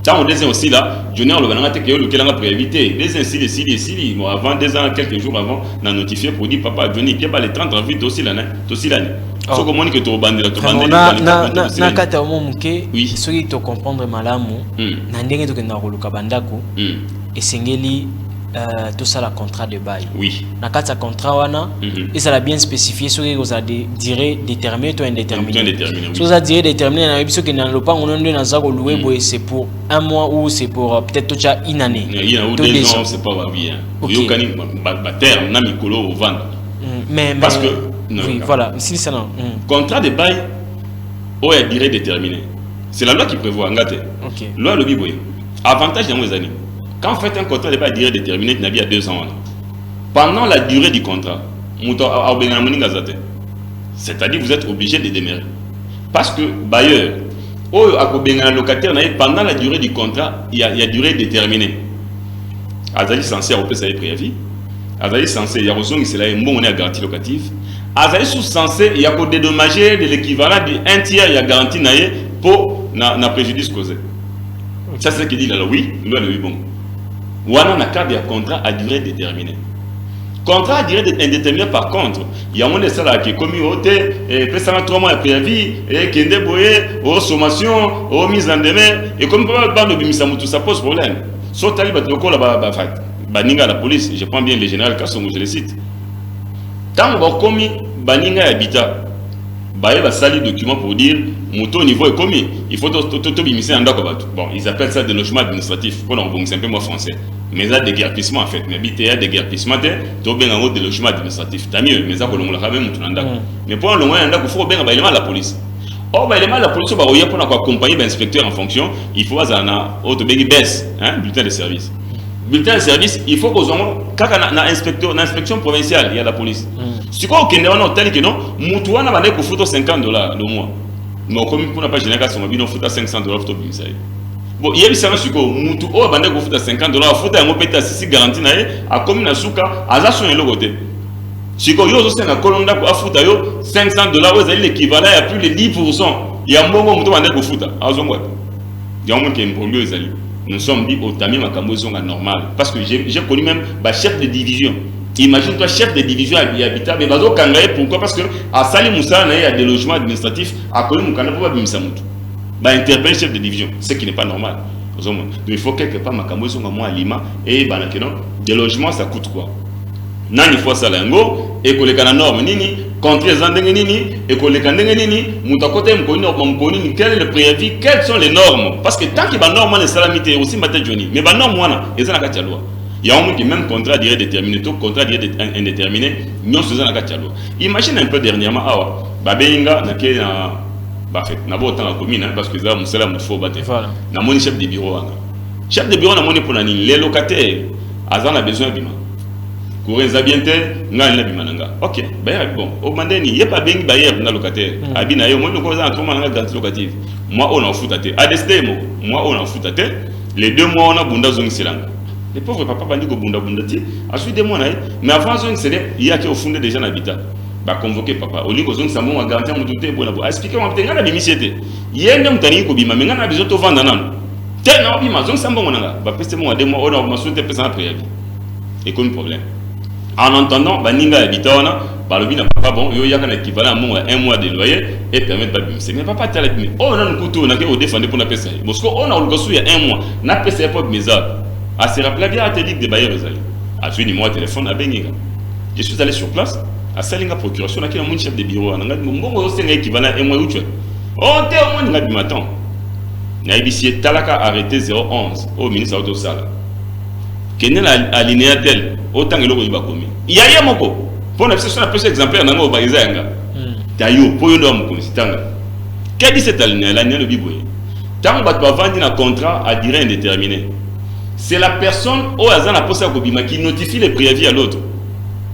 S3: Tant on disait aussi là, Junior le banana que le kélan a préévité. Des ainsi, avant 2 ans, quelques jours avant, on a notifié pour dire papa Johnny, qui a les 30 ans vite aussi l'année. So comment que tu bandes
S1: na kata au muke ceux qui te comprendre malamu na ndenge to kenda koluka bandako esengeli tout ça la contrat de bail.
S3: Oui.
S1: Na kata contrat wana et ça l'a bien spécifié sur que vous a durée déterminée ou indéterminée. So ça durée déterminée na biso que dans le pan on donne na zako louer boy c'est pour 1 mois ou c'est pour peut-être déjà une année.
S3: Il y a 2 ans c'est pas bien. Yo kani ba terme na mikolo au vendre.
S1: Mais
S3: parce que
S1: oui, voilà, si c'est non.
S3: Contrat de bail ou à durée déterminée. C'est la loi qui prévoit.
S1: Ok.
S3: Loi le biboy. Avantage dans les années. Quand vous faites un contrat de bail à durée déterminée, il y a 2 ans. Pendant la durée du contrat, c'est-à-dire vous êtes obligé de demeurer. Parce que bailleur, locataire, pendant la durée du contrat, il y a durée déterminée. Azali censé avoir payé préavis. Azali censé, il y a un bon garantie locative. Azali censé, il y a dédommager de l'équivalent d'un tiers, il y a garantie pour na préjudice causé. Ça c'est ce qu'il dit là, oui, loi le oui bon. Ou on a un contrat à durée déterminée. Contrat à durée indéterminée, par contre, il y a un salaire qui est commis au thé, et puis ça 3 mois de préavis, et qui est débrouillé, aux sommations, aux mises en demeure, et comme on parle de Bimisamoutou, ça pose problème. Sauf que Baninga la police, je prends bien le général Kassongo, je le cite. Quand on a commis Baninga habitat, il va salir document pour dire mon niveau est commis. Il faut tout bimiser en d'accord. Bon, ils appellent ça des logements administratifs. Bon, c'est un peu moins français. Mais ça, des guerpissements en fait. Mais il y a des guerpissements, tu as bien en haut des logements administratifs. T'as mieux, mais ça, on l'a même tout en d'accord. Mais pour un long il faut bien la police. Or, la police va pour accompagner l'inspecteur en fonction. Il faut avoir un autre baisse, bulletin de service. Bulletin de service, il faut qu'on ait l'inspection provinciale, il y a la police. Si on a un hôtel qui non, Moutouana va aller pour $50 le mois. Mais comme on n'a pas général, on va faire $500 pour tout ça. Bon, il y a ça sur Moutou, on va aller pour $50, faut un peu de garantie à commune à Souka, à la son et le côté. Si on a un colonne pour foutre $500, vous avez l'équivalent à plus de 10%. Il y a un moment où on va aller pour foutre. Il y a un moment qui est un problème. Nous sommes dit au Tamil Makambozo normal. Parce que j'ai connu même chef de division. Imagine-toi, chef de division habitat, mais pourquoi? Parce que à Sali Moussa, il y a des logements administratifs. À Koli Moukana, pour Bimisamoutou. Interpelle chef de division, ce qui n'est pas normal. Donc il faut quelque part Makambozo à Lima et des logements, ça coûte quoi? Nani fois Salango, et que les normes nini, contre les andengés nini, et que les candengés nini, Moutakote Mkoni, quel est le préavis, quelles sont les normes? Parce que tant qu'il y a des normes, les salamités aussi, mais il y a des normes, il y a des loi. Il y a un monde qui même contrat durée déterminé, tout contrat durée indéterminé, nous faisons la loi. Imagine un peu dernièrement, Babéinga, n'a pas autant la commune, parce que ça, c'est là où il faut battre. N'a mon chef de bureau. Chef de bureau, n'a mon pour les locataires, Azan a besoin de bima. Courez Zabiente, n'a pas bimananga. Ok, bon, au mandeni, il n'y a pas bien bailleur dans le locataire. Abina, moi, nous causons un tournoi dans la locative. Moi, on en fout à terre. Adesté, moi, on en fout à terre. Les 2 mois, on a bunda zone silanga. Les pauvres papa bandit ko bunda bundati. Ensuite 2 mois, mais avant zone c'est il y a qui au fond des gens habitat. Bah convoquer papa. Au lieu que zone ça mon garantir mon tout est bon. Expliquer moi peut-être ngana bimisiete. Yende mtani ko bima mais ngana biso to vendre nan. Tena bima zone ça bon ngana. Bah peste moi 2 mois on a ma souhaité pesa préavis. Et comme problème. En entendant baninga habitat on a bah le bina papa bon yo yaka l'équivalent à 1 mois de loyer et permettre pas bimser. Mais papa tala bimé. Oh non couteau na ke au défendre pour na pesa. Parce que on a le gossou il y a 1 mois. Na pesa pas bimeza. À se rappeler bien à te dire que des bailleurs à suivre numéro de téléphone à Benga. Je suis allé sur place à Salinga procuration à qui un chef de bureau. On a dit mon c'est équivalent à 1 mois où tu es. Oh t'es au moins du matin. Naibisi Talaka arrêté 011 au ministre auto sala. Kenel alinéa tel autant que l'eau il va commis. Il y a un moko. Pour une session un peu exemplaire dans nos baïzanga. Tayo pour une homme comme Sitanga. Qu'a dit cet alinéa l'alinéa le biboy. Tant que tu vas vendre un contrat à durée indéterminée. C'est la personne au hasard la poste à Gobima qui notifie les préavis à l'autre.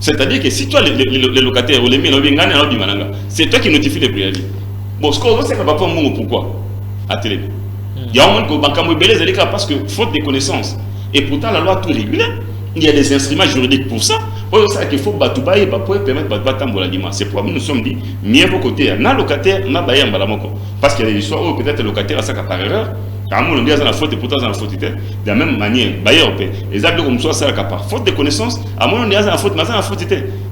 S3: C'est-à-dire que si toi les locataires ou les mille c'est toi qui notifie les préavis. Bon, ce qu'on sait pas pourquoi à télé. Il y a un monde qui est parce que faute de connaissances. Et pourtant la loi tout régule. Il y a des instruments juridiques pour ça. Il faut batoubaye pour permettre de battre. C'est pourquoi nous sommes dit mieux pour côté na locataire na bayer mbalamoko. Parce qu'il y a des histoires où peut-être le locataire a ça par erreur. Quand on dit à la faute et pourtant à la faute, de la même manière, bailleur paie. Les habits comme ça, ça par faute de connaissance, à mon on dit à la faute, mais à la faute,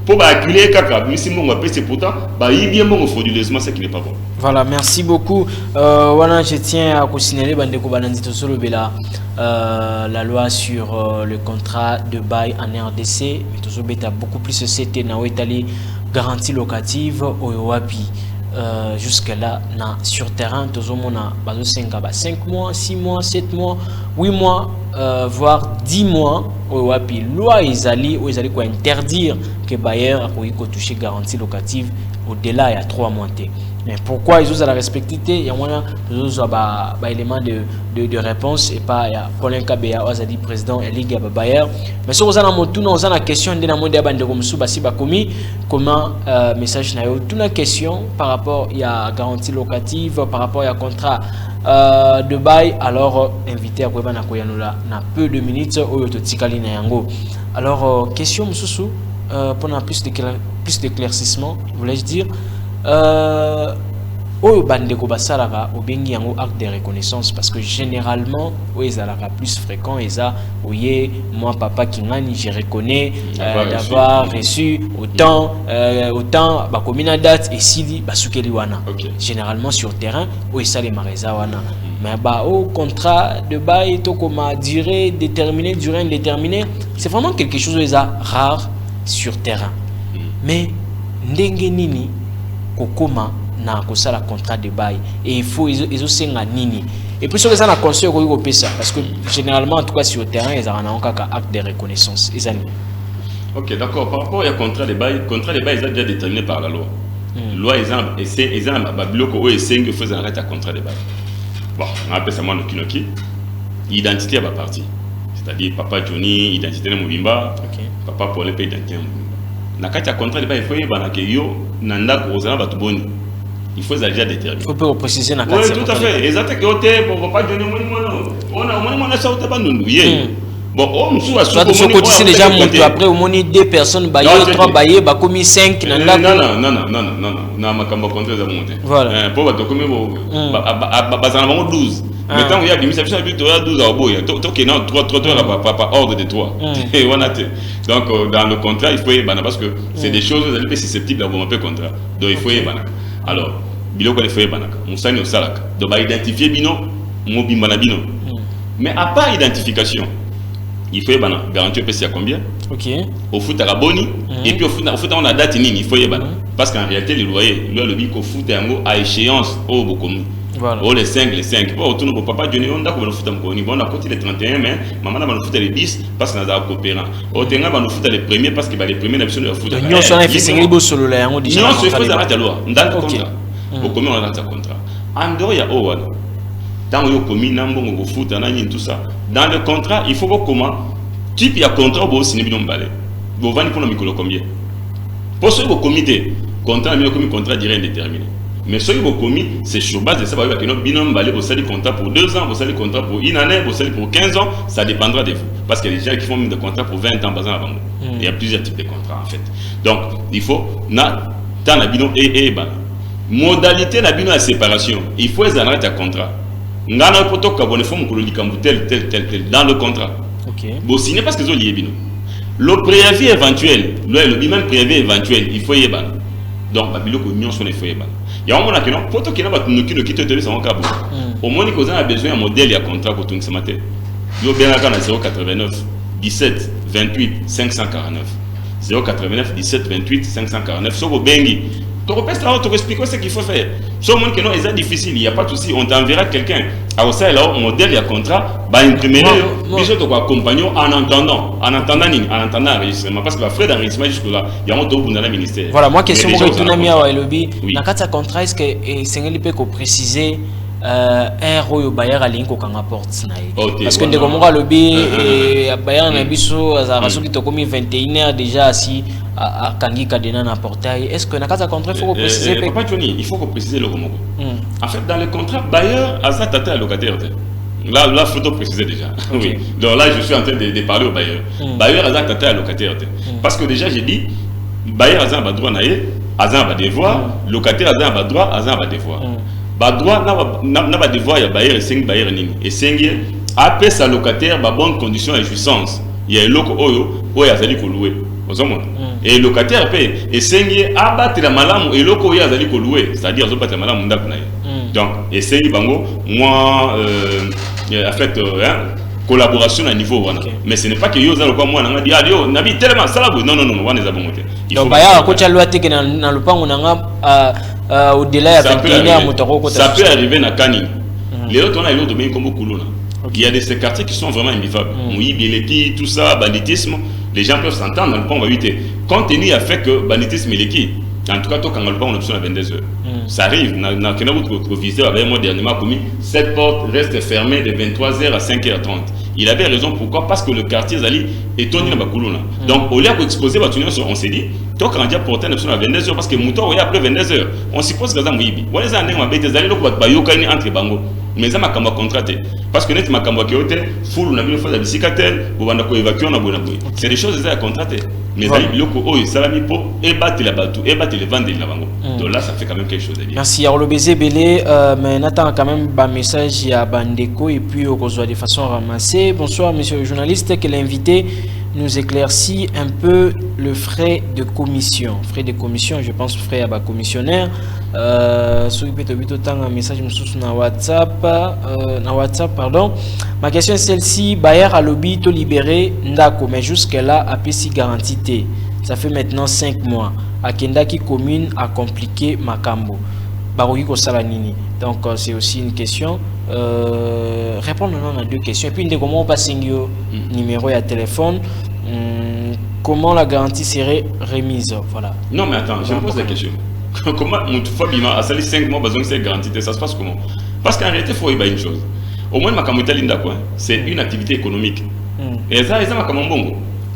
S3: pour accueillir caca, mais si mon appel c'est pourtant, il vient bon frauduleusement, c'est qui n'est pas bon.
S1: Voilà, merci beaucoup. Voilà, je tiens à vous signaler, Bandeko Banandito Solo Bela, la loi sur le contrat de bail en RDC, mais tout ça, beaucoup plus c'était dans l'Italie, garantie locative, au Yoapi. Jusque là sur terrain tout le monde a 5 mois 6 mois 7 mois 8 mois voire 10 mois au wapi loi ezali quoi interdire que bailleur a toucher garantie locative au-delà il y a 3 mois. Mais pourquoi ils ont respecté? Il y a un élément de réponse et pas il y a Colin Kabea Ozadi président et Ligue Bayer. Mais si vous avez une question de la mode bande comme basi bakomi comment message na yo toute la question par rapport il y a garantie locative par rapport il y a contrat de bail alors invité à Kweba na koyanula na peu de minutes oyo to tikali na yango. Alors question mususu pour plus d'éclaircissement voulais-je dire oyo bandeko basalaka obengi yango acte de reconnaissance parce que généralement oyo ezalaka plus fréquent eza oye moi papa kingani je reconnais d'avoir reçu autant bakomi na date et sili basukeli wana généralement sur terrain oyo esali mareza wana mais au contrat de bail to comme durée déterminée durée indéterminée c'est vraiment quelque chose de rare sur terrain mais ndenge nini kokoma na kosala contrat de bail et il faut ezosenga nini et puis ça na conseil ko pesa parce que généralement en tout cas sur le terrain ils ont un acte de reconnaissance ezali.
S3: OK, d'accord. Par rapport à contrat de bail est déjà déterminé par la loi. Loi exemple ba biloko o esenga faut arrêter contrat de bail. Bon, on appelle ça moi Noki identité à ba partie. C'est-à-dire papa Johnny identité na Mubimba, papa Paul pe identité na Mubimba. Na kati ya contrat de bail il faut yebana ke yo na ndako ozala batu boni. Il faut déjà déterminer. Il
S1: faut préciser dans
S3: oui, tout à fait. Exactement. Pour pas donner on a ça au bandundu. Bon, on soit sur
S1: côté déjà monté après au moins 2 personnes baillé 3 baillé ba commis 5
S3: non makamba contre za monter.
S1: Voilà.
S3: Pour ba commis bazana bango 12. Maintenant il y a des missions avec 12 à boya. Donc non 3 par ordre de 3. Et on a donc dans le contrat il faut parce que c'est des choses vous allez susceptibles d'avoir un peu contrat. Donc il faut alors biloko le fait banaka musani osalaka donc ba identifier bino mobimba na bino mais à part identification il faut bana garantie pesi à combien au foot à boni et puis au foot on a date nini il faut bana parce qu'en réalité le loyer le bi ko foot yango à échéance au bokomi voilà les 5 bon tout no papa Johnny on da ko foot am ko ni bon à côté les 31 mais maman na foot les 10 parce que na za coopérant au tenga ba foot les premiers parce que ba les premiers na de foot
S1: nyo so na fisi ngi bo solo la yango déjà
S3: non c'est faut arrêter loi ndako contrat au commun on a un contrat en dehors il y a owan dans le commun nambongo ko foot na tout ça dans le contrat il faut comment type il y a contrat bo signer binom balé bo vani pour no mikolo combien pour ce comité contrat mais comme contrat direct indéterminé mais ce qui est commis c'est sur base de ça que notre binom balé vous savez contrat pour 2 ans vous savez contrat pour une année vous savez pour 15 ans ça dépendra de vous parce qu'il y a des gens qui font des contrats pour 20 ans par exemple il y a plusieurs types de contrats en fait donc il faut na dans la binom et modalité la bino à séparation il faut les arrêter à contrat ngana poto ka bonne forme ko likambu tel dans le contrat bon signer parce que zo lié bino le préavis éventuel le même préavis éventuel il faut yeba donc ba biloko nyonso ne faut yeba ya on a que non poto ki na ba tunoki no kito tele sama kabo au moins ko a besoin un modèle ya contrat ko tungisa mate yo bien la kana 089 17 28 549 089 17 28 549 soko bengi tu repères là, tu expliques ce qu'il faut faire. Sauf que non, c'est difficile, il n'y a pas de souci. On t'enverra quelqu'un. Alors ça, là, modèle, il y a contrat, bah imprimer, bisous, tu accompagner en entendant l'enregistrement. Parce que la frais d'enregistrement jusque-là, il y a un autre dans le ministère.
S1: Voilà, moi, question pour Tunami à Wailobi. Dans le cas de contrat, est-ce que c'est peut préciser un royo bayer à l'inko quand rapporte parce que de comme le lobby et bayer na biso azara soki to komi 21h déjà assis à Kangi Kadena na portail est-ce que na cas contrat il faut préciser
S3: pas Johnny il faut préciser le mot en fait dans le contrat bailleur azat tata à locataire là faut préciser déjà oui donc là je suis en train de parler au bailleur bailleur azat tata à locataire parce que déjà j'ai dit bailleur azat ba droit naé azat ba devoir locataire azat ba droit azat ba devoir ba droit na ba devoir ya bailleur 5 bailleur nini et 5 après sa locataire ba bonne condition et jouissance il y a loko oyo azali ko louer ozomona et locataire paye et 5 abattre la malamu et loko oyo azali ko louer c'est-à-dire azobattre la malamu ndako na donc et 5 bango moi en fait collaboration à niveau voilà mais ce n'est pas que yo zalo kwa moi na ngadi adio nabi tellement ça là non wana za bongo te
S1: il faut bailleur ko cha loi teke na lupango na nga au-delà ya 21 ya motoko
S3: ça peut arriver na kani Les autres, on a l'autre domaine comme Kuluna. Il y a des ces quartiers qui sont vraiment invivables. Oui, Bileki, tout ça, banditisme, les gens peuvent s'entendre dans le point, on va éviter. Compte tenu à fait que banditisme est qui. En tout cas, toi, quand on le prend, on option à 22 heures. Ça arrive. Dans votre visiteur avait moi dernièrement commis, cette porte reste fermée de 23h à 5h30. Il avait raison. Pourquoi? Parce que le quartier Zali est tenu dans Bakuluna. Donc, au lieu d'exposer, on s'est dit, toi, quand on a porté une option à 22h, parce que Mouton, il y a après 22h, on suppose que ça m'a dit, on les a amenés, Zali, entre Bango. Mais ça m'a contraté. Parce que net m'a contraté, full, on a vu le faux de bicycletel, on a évacué, on a bonaboué. C'est des choses à contrater. Mais Zali, oh, ça va mis pour ébattre la bateau, ébattre les ventes de la Bango. Donc là, ça fait quand même quelque chose à dire.
S1: Merci. Alors, le baiser belé, mais n'attend quand même un message à Bandeko et puis au de façon ramassée. Bonsoir, monsieur le journaliste, que l'invité nous éclaircit un peu le frais de commission. Frais de commission, je pense frais à commissionnaire. Sur un message sur WhatsApp, pardon. Ma question est celle-ci. Bayer a lobby to libérer Ndako, mais jusque-là, a PC garantie. Ça fait maintenant 5 mois. Akendaki commune a compliqué Makambo. Barogi Kosalanini. Donc, c'est aussi une question. Répondre à 2 questions. Et puis, comment on passe un numéro et téléphone. Comment la garantie serait remise? Voilà.
S3: Non, mais attends, je me pose la question. Comment mon Fabima a sali 5 mois besoin de cette garantie? Ça se passe comment? Parce qu'en réalité, il faut y avoir une chose. Au moins, c'est une activité économique. Et ça, c'est un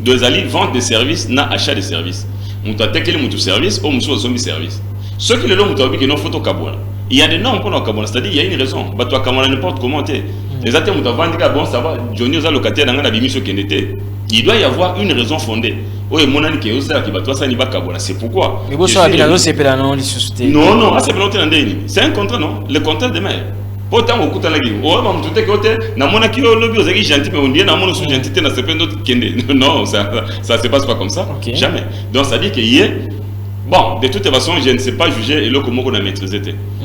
S3: deux alliés vendent des services, n'a achat de services. On t'a attaqué le service, ou on zombie service. Ceux qui le l'ont dit non photo Kabouana. Il y a des normes pour nos Kabouana, c'est-à-dire il y a une raison. Bah toi Kabouana n'importe comment t'es. Les athées on t'a vendu bon ça va. Johnny aux locataires dans la bimission qui était. Il doit y avoir une raison fondée. Oui, mon ami qui est aussi là qui va toi ça n'y va Kabouana. C'est pourquoi.
S1: Mais vous savez bien c'est pas non les sociétés.
S3: Non non, c'est pas longtemps c'est un contrat non. Le contrat de maire. Autant au coup de la gueule. Oh, maman, tout est côté. N'a mon acquis au lobby, aux aguilles gentil, mais on dit, n'a mon gentilité, n'a pas d'autres qui non, ça se passe pas comme ça. Okay. Jamais. Donc, ça dit qu'il y a. Bon, de toute façon, je ne sais pas juger et là, comment on a maîtrisé.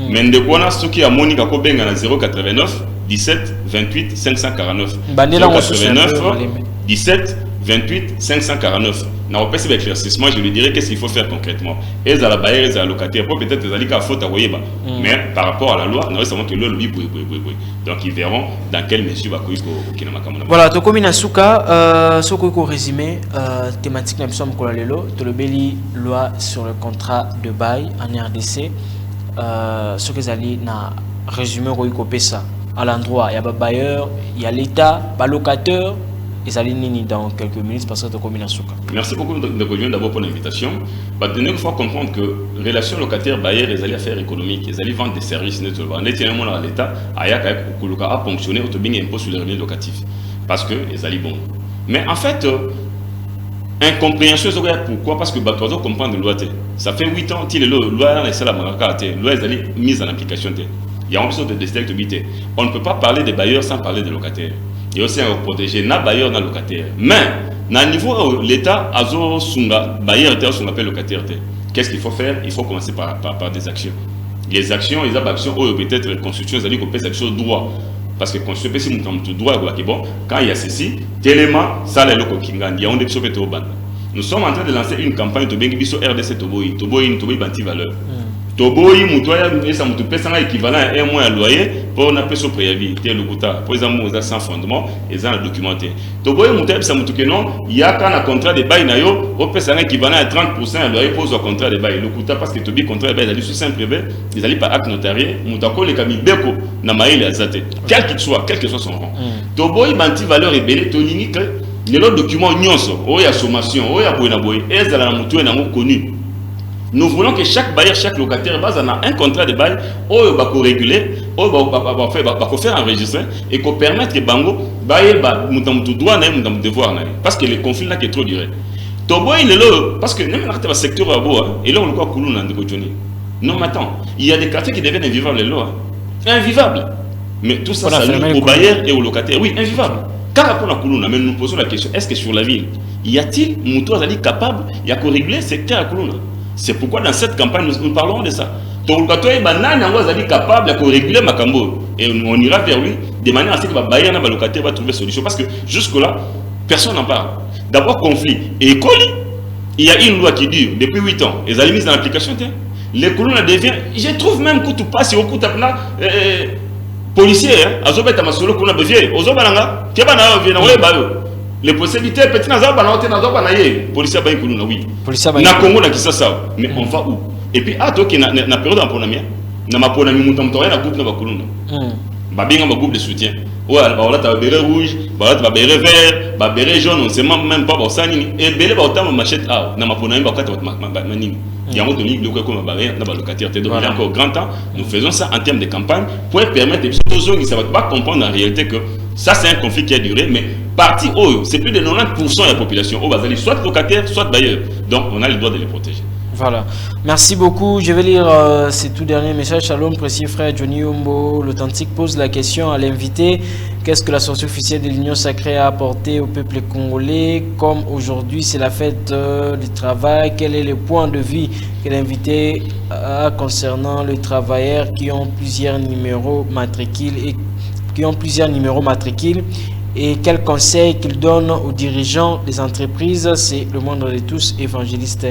S3: Mais de quoi on a ce qui a Monica Kobenga à 089 17 28 549. 089 17 28 549. N'a pas passé l'éclaircissement, je lui dirais qu'est-ce qu'il faut faire concrètement. Et à la bailleur, et à la locataire, peut-être qu'ils allaient qu'à faute à Woyeba. Mais par rapport à la loi, nous savons que le lobby, donc ils verront dans quelle mesure va courir au Kinamakamana.
S1: Voilà, tu comme Inasuka, ce qu'on résumé, thématique n'a pas de lelo, tu le béli loi sur le contrat de bail en RDC, ce que Zali n'a résumé au ça. À l'endroit, il y a bailleur, il y a l'État, le locataire. Et Nini dans quelques minutes parce que tu as Souka.
S3: Merci beaucoup de rejoindre d'abord pour l'invitation. Il faut comprendre que relation locataire-bailleur, les affaires économiques, les vendent des services, à l'État, a fonctionné au bien impôt sur les revenus locatifs. Parce que les alliés bon. Mais en fait, incompréhension, pourquoi? Parce que Batoiseau comprend de loi. Ça fait 8 ans que la loi est mise en application. Il y a une sorte de district. On ne peut pas parler des bailleurs sans parler des locataires. Il y a aussi un protéger na bailleur na locataire. Mais na niveau l'État azo sunga bailleur était sunga locataire. Qu'est-ce qu'il faut faire? Il faut commencer par des actions. Les actions, les actions peut-être constitution c'est-à-dire qu'on peut des actions droit parce que constitution c'est mon droit bon quand il y a ceci tellement ça les locaux kingan il y a on des choses au ban. Nous sommes en train de lancer une campagne de bengi biso RDC Toboy banti valeur. Toboyi mutoya esa mutu pesa nga équivalent à 1 mois à loyer pour na peso préavis te lokuta pour exemple aux sans fondement et ça documenté Toboyi mutoya pesa mutu que non il y a quand un contrat de bail na yo au pesa nga équivalent à 30% à loyer pour un contrat de bail lokuta parce que tobi contrat de bail ils sont privé ils allaient par acte notarié mutako le kami beko na maile azate quel que soit son rang Toboyi banti valeur et belé toningi que les documents nyonso o ya sommation o ya boyna boy ezala na mutu na ngo connu. Nous voulons que chaque bailleur, chaque locataire base en un contrat de bail, ou va réguler, ou va faire enregistrer et qu'on permette que Bango bailler mutamtu droit na mutamtu devoir na parce que le conflit là qui est trop duré. Tobo il est là parce que même dans le secteur à bois et là on le voit Koulouna de Johnny. Non mais attends, il y a des quartiers qui deviennent invivables là. Invivables. Mais tout ça ça nuit aux bailleurs et aux locataires. Oui, invivables. Car pour la Koulouna, mais nous posons la question, est-ce que sur la ville, y a-t-il Moutoua Zali capable, il y a qu'à régler ce secteur à Koulouna? C'est pourquoi dans cette campagne, nous parlerons de ça. Donc, quand il est capable de réguler Makambo, et on ira vers lui de manière à ce que le locataire va trouver solution. Parce que jusque-là, personne n'en parle. D'abord, conflit. Et il y a une loi qui dure depuis 8 ans. Et elle est mise en application. Les colons devient. Je trouve même que tout passe au coup de policier azobeta masolo kuna bevier ozobalanga kebana vient na bayo les possibilités petit na zaba na hotel na zaba na ye policier ba ikulu na oui na Congo na Kisasa mais on va où et puis atoki na période en ponamia na maponami mutamto na groupe na bakuluna babinga ba groupe de soutien ouais ba wala ta béret rouge ba wala ta béret vert ba béret jaune on sait même pas ça nini et belé ba otama machette na maponami ba kata manini yango toni biloko comme barrière na ba locataire te donc il y a encore grand temps nous faisons ça en termes de campagne pour permettre aux gens qui savent pas comprendre en réalité que ça c'est un conflit qui a duré mais parti c'est plus de 90% de la population au Bazali soit locataire soit bailleur donc on a le droit de les protéger.
S1: Voilà, merci beaucoup. Je vais lire ces tout derniers messages. Shalom, précieux frère Johnny Umbo. L'Authentique pose la question à l'invité. Qu'est-ce que la sortie officielle de l'Union sacrée a apporté au peuple congolais? Comme aujourd'hui c'est la fête du travail, quel est le point de vue que l'invité a concernant les travailleurs qui ont plusieurs numéros matricules et quel conseil qu'il donne aux dirigeants des entreprises? C'est le moindre de tous, évangéliste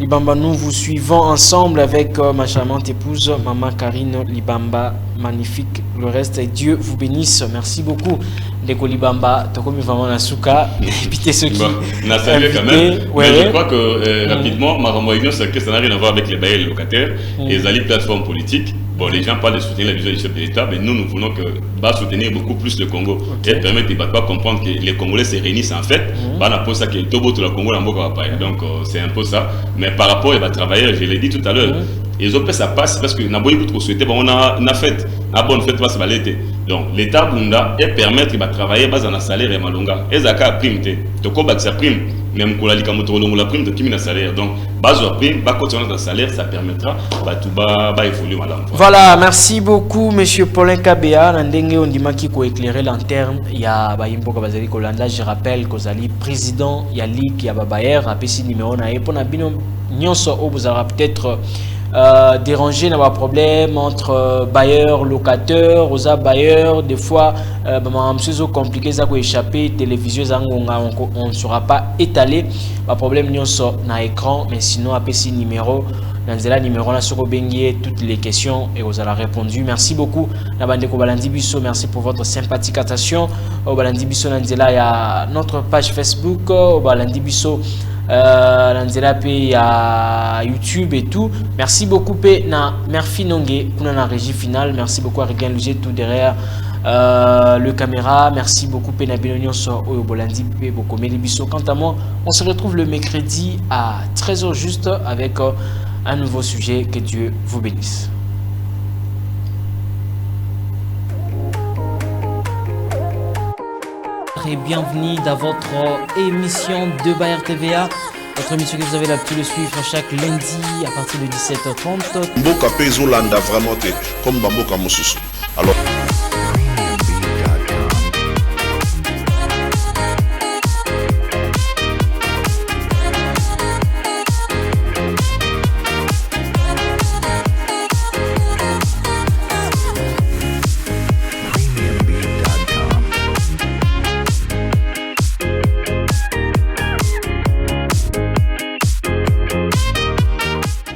S1: Libamba. Nous vous suivons ensemble avec ma charmante épouse, maman Karine Libamba. Magnifique. Le reste, Dieu vous bénisse. Merci beaucoup. Ndeko Libamba, Tokomi vraiment Nasuka. Pité ceux qui.
S3: On a salué quand même. Mais je crois que rapidement, ma réunion, ça n'a rien à voir avec les bailleurs et les locataires. Les alliés plateformes politiques. Bon, les gens parlent de soutenir la vision du chef de l'État, mais nous voulons que va soutenir beaucoup plus le Congo et permettre de pas comprendre que les Congolais se réunissent en fait. Bah, on a ça que le Togo tout le Congo la Mboka va donc c'est un peu ça. Mais par rapport à travailleurs, je l'ai dit tout à l'heure, les autres ça passe parce que n'a pas eu trop souhaité, on a fait, ah bonne fête passe l'été. Donc l'État bunda et permettre de travailler base en salaire et malonga. Et zaka prime te, toko bak sa prime. Même pour la la prime de qui salaire. Donc base de prime, bas continuer dans le salaire, ça permettra bah évoluer madame.
S1: Voilà, merci beaucoup monsieur Paulin Kabea. Nandenge ondimaki ko éclairer lanterne ya ba imboka bazali kolanda. Je rappelle que Zali président ya ligue ya babayer apesi numéro na e pona bino nyonso o bozara peut-être déranger n'a pas problème entre bailleurs locateurs aux bailleurs des fois c'est compliqué ça pour échapper télévision on ne sera pas étalé pas problème ni on sort na écran mais sinon après si numéro dans numéro là sur bengier toutes les questions et vous allez répondu. Merci beaucoup la bande ko balandi biso, merci pour votre sympathique attention au balandi biso nanzela ya notre page Facebook au balandi biso Nanzela pe à YouTube et tout. Merci beaucoup pe na Murphy Nongue kuna na régie finale. Merci beaucoup à Regan Luger tout derrière le caméra. Merci beaucoup pe na Benonion sur Oyobolandi pe Bokomeli Biso. Quant à moi, on se retrouve le mercredi à 13h juste avec un nouveau sujet. Que Dieu vous bénisse. Et bienvenue dans votre émission de Bayer TVA. Votre émission que vous avez l'habitude de suivre chaque lundi à partir de 17h30.
S2: Mboka Pezo Landa vraiment comme Bamboka Mosusu. Alors